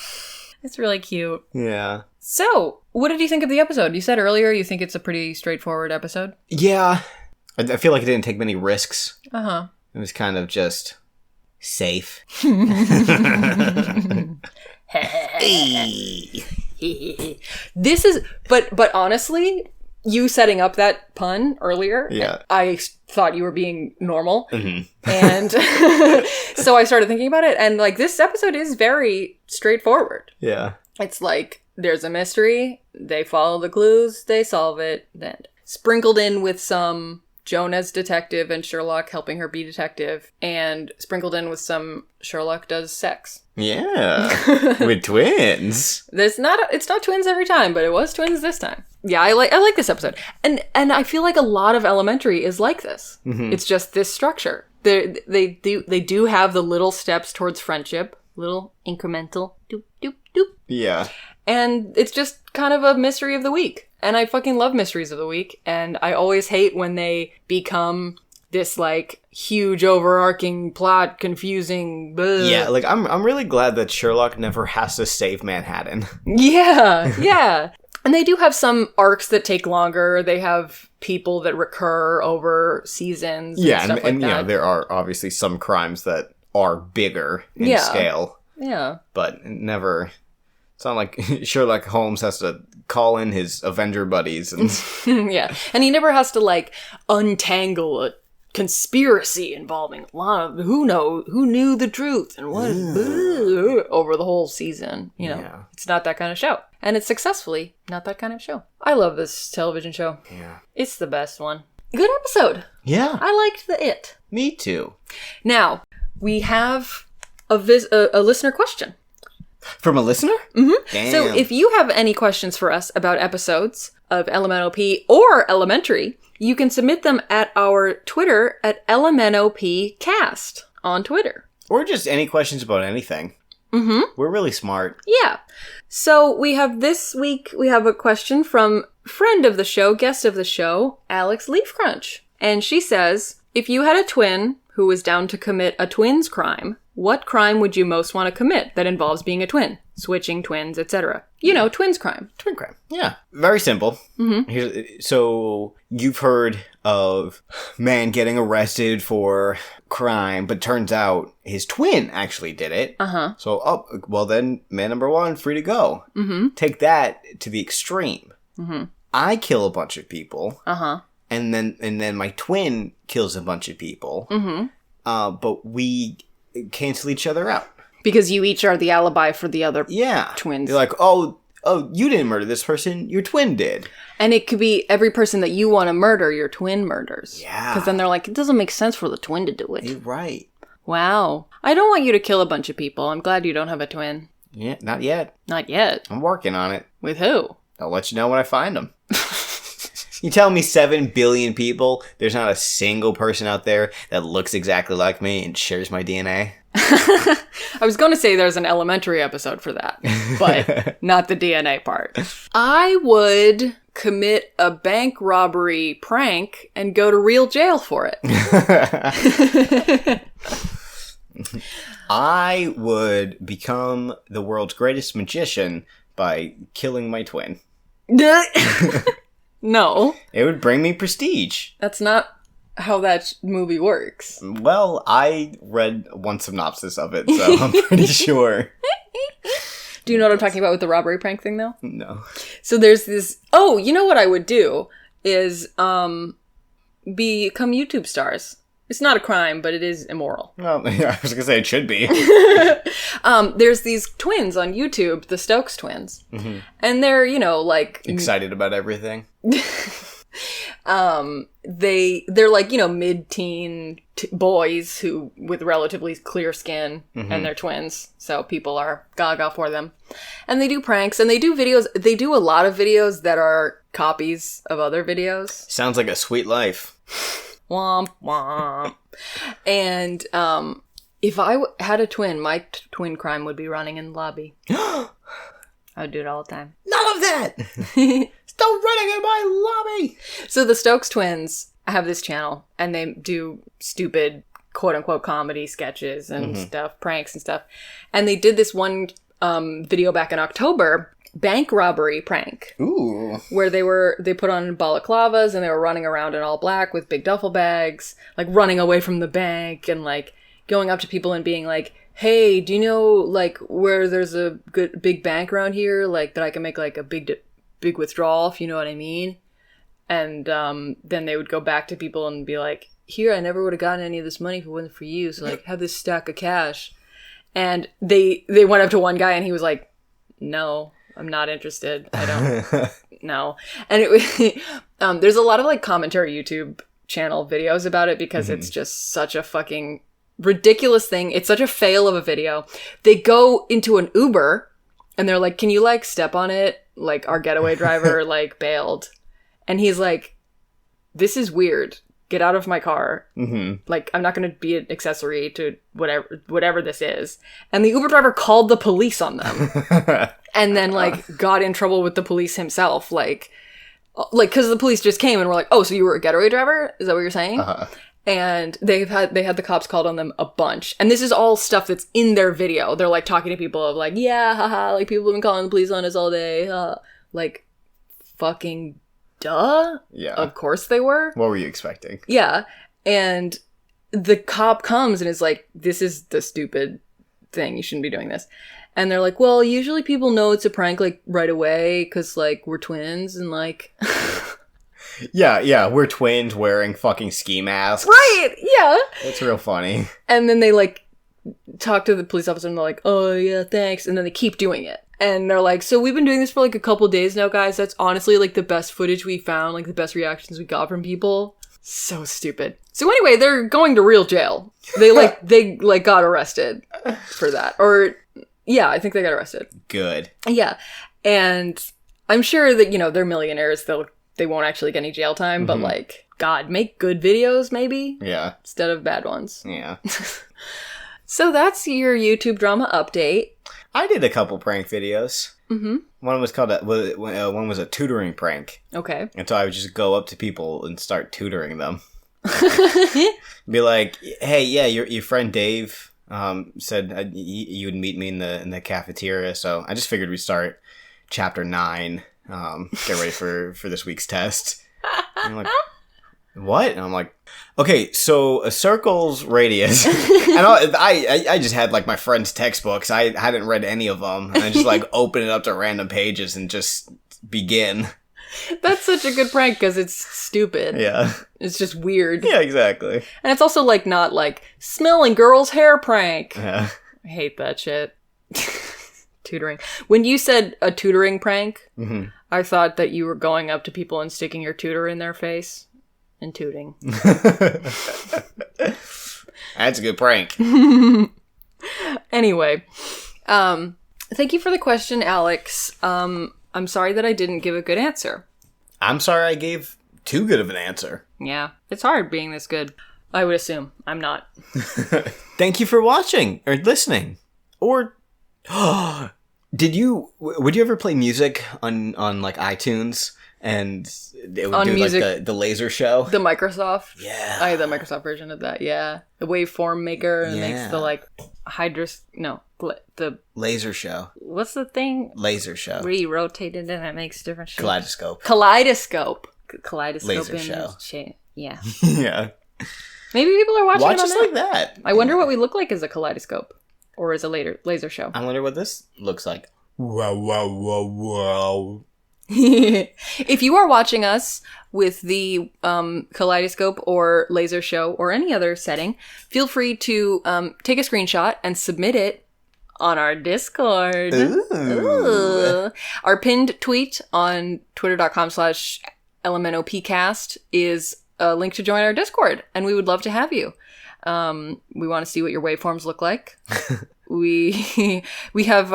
It's really cute. Yeah. So, what did you think of the episode? You said earlier you think it's a pretty straightforward episode. Yeah. I feel like it didn't take many risks. Uh-huh. It was kind of just safe. This is, but honestly, you setting up that pun earlier, yeah. I thought you were being normal. Mm-hmm. And so I started thinking about it. And like, this episode is very straightforward. Yeah. It's like, there's a mystery. They follow the clues. They solve it. Then sprinkled in with some Joan as detective and Sherlock helping her be detective. And sprinkled in with some Sherlock does sex. Yeah. With twins. It's not twins every time, but it was twins this time. Yeah, I like this episode. And I feel like a lot of Elementary is like this. Mm-hmm. It's just this structure. They do have the little steps towards friendship, little incremental doop doop doop. Yeah. And it's just kind of a mystery of the week. And I fucking love mysteries of the week, and I always hate when they become this like huge overarching plot confusing Yeah, like I'm really glad that Sherlock never has to save Manhattan. Yeah. And they do have some arcs that take longer. They have people that recur over seasons. Yeah, and stuff and like you that. know, there are obviously some crimes that are bigger in scale. Yeah. But never. It's not like Sherlock Holmes has to call in his Avenger buddies and yeah. And he never has to like untangle a conspiracy involving a lot of who knew the truth and what over the whole season. You know, It's not that kind of show. And it's successfully not that kind of show. I love this television show. Yeah. It's the best one. Good episode. Yeah. I liked it. Me too. Now, we have a listener question. From a listener? Mm-hmm. Damn. So if you have any questions for us about episodes of Elementary or Elementary, you can submit them at our Twitter at LMNOPcast on Twitter. Or just any questions about anything. Mm-hmm. We're really smart. Yeah. So we have this week, we have a question from friend of the show, guest of the show, Alex Leafcrunch. And she says, if you had a twin who was down to commit a twins crime, what crime would you most want to commit that involves being a twin? Switching twins, etc. You know, twins crime. Twin crime. Yeah. Very simple. Mm-hmm. So you've heard of man getting arrested for crime, but turns out his twin actually did it. Uh-huh. So, well then, man number one, free to go. Mm-hmm. Take that to the extreme. Mm-hmm. I kill a bunch of people. Uh-huh. And then my twin kills a bunch of people. Mm-hmm. But we cancel each other out. Because you each are the alibi for the other Yeah. twins. You're like, oh, you didn't murder this person. Your twin did. And it could be every person that you want to murder, your twin murders. Yeah. Because then they're like, it doesn't make sense for the twin to do it. You're right. Wow. I don't want you to kill a bunch of people. I'm glad you don't have a twin. Yeah, not yet. Not yet. I'm working on it. With who? I'll let you know when I find them. You tell me 7 billion people, there's not a single person out there that looks exactly like me and shares my DNA? I was going to say there's an Elementary episode for that, but not the DNA part. I would commit a bank robbery prank and go to real jail for it. I would become the world's greatest magician by killing my twin. No. It would bring me prestige. That's not how that movie works. Well, I read one synopsis of it, so I'm pretty sure. Do you know what I'm talking about with the robbery prank thing, though? No. So there's this... Oh, you know what I would do is become YouTube stars. It's not a crime, but it is immoral. Well, yeah, I was going to say it should be. There's these twins on YouTube, the Stokes twins. Mm-hmm. And they're, like... Excited about everything. They're like, mid-teen boys who with relatively clear skin, and they're twins. So people are gaga for them. And they do pranks, and they do videos. They do a lot of videos that are copies of other videos. Sounds like a sweet life. Womp womp. And if I had a twin, my twin crime would be running in the lobby. I would do it all the time. None of that! Stop running in my lobby! So the Stokes twins have this channel, and they do stupid, quote-unquote, comedy sketches and stuff, pranks and stuff. And they did this one video back in October, bank robbery prank. Ooh. Where they put on balaclavas and they were running around in all black with big duffel bags, like running away from the bank and like going up to people and being like, hey, do you know like where there's a good big bank around here, like that I can make like a big withdrawal, if you know what I mean? And then they would go back to people and be like, here, I never would have gotten any of this money if it wasn't for you, so like have this stack of cash. And they went up to one guy and he was like, no, I'm not interested. I don't know. And there's a lot of like commentary YouTube channel videos about it because it's just such a fucking ridiculous thing. It's such a fail of a video. They go into an Uber and they're like, can you like step on it? Like our getaway driver like bailed. And he's like, this is weird. Get out of my car. Like, I'm not going to be an accessory to whatever this is. And the Uber driver called the police on them. And then, like, got in trouble with the police himself. Like, because the police just came and were like, oh, so you were a getaway driver? Is that what you're saying? And they had the cops called on them a bunch. And this is all stuff that's in their video. They're, like, talking to people of, like, yeah, haha, like, people have been calling the police on us all day. Like, fucking duh. Yeah. Of course they were. What were you expecting? Yeah. And the cop comes and is like, this is the stupid thing. You shouldn't be doing this. And they're like, well, usually people know it's a prank, like, right away, because, like, we're twins, and, like... Yeah, we're twins wearing fucking ski masks. Right, yeah. It's real funny. And then they, like, talk to the police officer, and they're like, oh, yeah, thanks. And then they keep doing it. And they're like, so we've been doing this for, like, a couple days now, guys. That's honestly, like, the best footage we found, like, the best reactions we got from people. So stupid. So anyway, they're going to real jail. They got arrested for that. Or... yeah, I think they got arrested. Good. Yeah. And I'm sure that, they're millionaires. They won't actually get any jail time, but like, God, make good videos maybe? Yeah. Instead of bad ones. Yeah. So that's your YouTube drama update. I did a couple prank videos. One was called one was a tutoring prank. Okay. And so I would just go up to people and start tutoring them. Be like, hey, yeah, your friend Dave said you would meet me in the cafeteria, so I just figured we'd start chapter 9, get ready for this week's test. And I'm like, what? And I'm like, okay, so a circle's radius. And I just had like my friend's textbooks. I hadn't read any of them, and I just like open it up to random pages and just begin. That's such a good prank because it's stupid. Yeah. It's just weird. Yeah, exactly. And it's also like not like smelling girl's hair prank. Yeah. I hate that shit. Tutoring. When you said a tutoring prank, I thought that you were going up to people and sticking your tutor in their face and tooting. That's a good prank. Anyway, thank you for the question, Alex. I'm sorry that I didn't give a good answer. I'm sorry I gave too good of an answer. Yeah, it's hard being this good. I would assume. I'm not. Thank you for watching or listening. Or would you ever play music on like iTunes and it would On do music- like the laser show? The Microsoft? Yeah. I had the Microsoft version of that, yeah. The waveform maker and it makes the like the Laser show. what's the thing? Laser show. Where you rotate it and it makes different shapes. Kaleidoscope. Kaleidoscope. Laser in show. Yeah. Yeah. Maybe people are watching Watch it on us that. like that. I wonder what we look like as a kaleidoscope. Or as a laser show. I wonder what this looks like. Wow, wow, wow, wow. If you are watching us with the kaleidoscope or laser show or any other setting, feel free to take a screenshot and submit it on our Discord. Ooh. Our pinned tweet on twitter.com/elementopcast is a link to join our Discord, and we would love to have you. We want to see what your waveforms look like. we have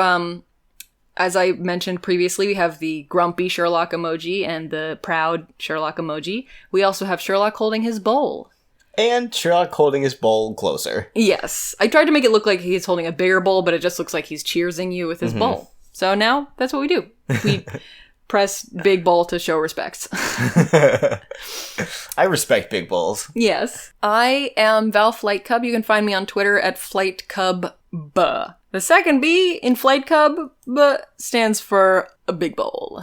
as I mentioned previously, we have the grumpy Sherlock emoji and the proud Sherlock emoji. We also have Sherlock holding his bowl. And Sherlock holding his bowl closer. Yes. I tried to make it look like he's holding a bigger bowl, but it just looks like he's cheersing you with his bowl. So now that's what we do. We press big bowl to show respects. I respect big bowls. Yes. I am Val Flight Cub. You can find me on Twitter at FlightCubB. The second B in Flight Cub stands for a big bowl.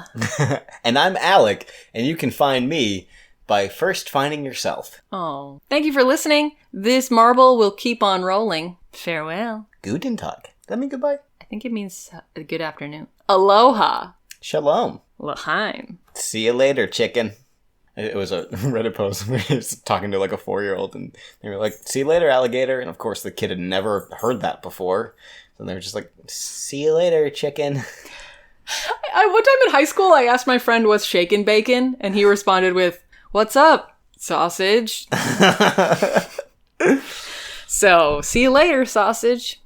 And I'm Alec, and you can find me by first finding yourself. Oh. Thank you for listening. This marble will keep on rolling. Farewell. Guten Tag. Does that mean goodbye? I think it means good afternoon. Aloha. Shalom. L'chaim. See you later, chicken. It was a Reddit post where he was talking to like a 4-year-old and they were like, see you later, alligator. And of course the kid had never heard that before. So they were just like, see you later, chicken. One time in high school, I asked my friend what's shaken bacon, and he responded with, what's up, sausage? So, see you later, sausage.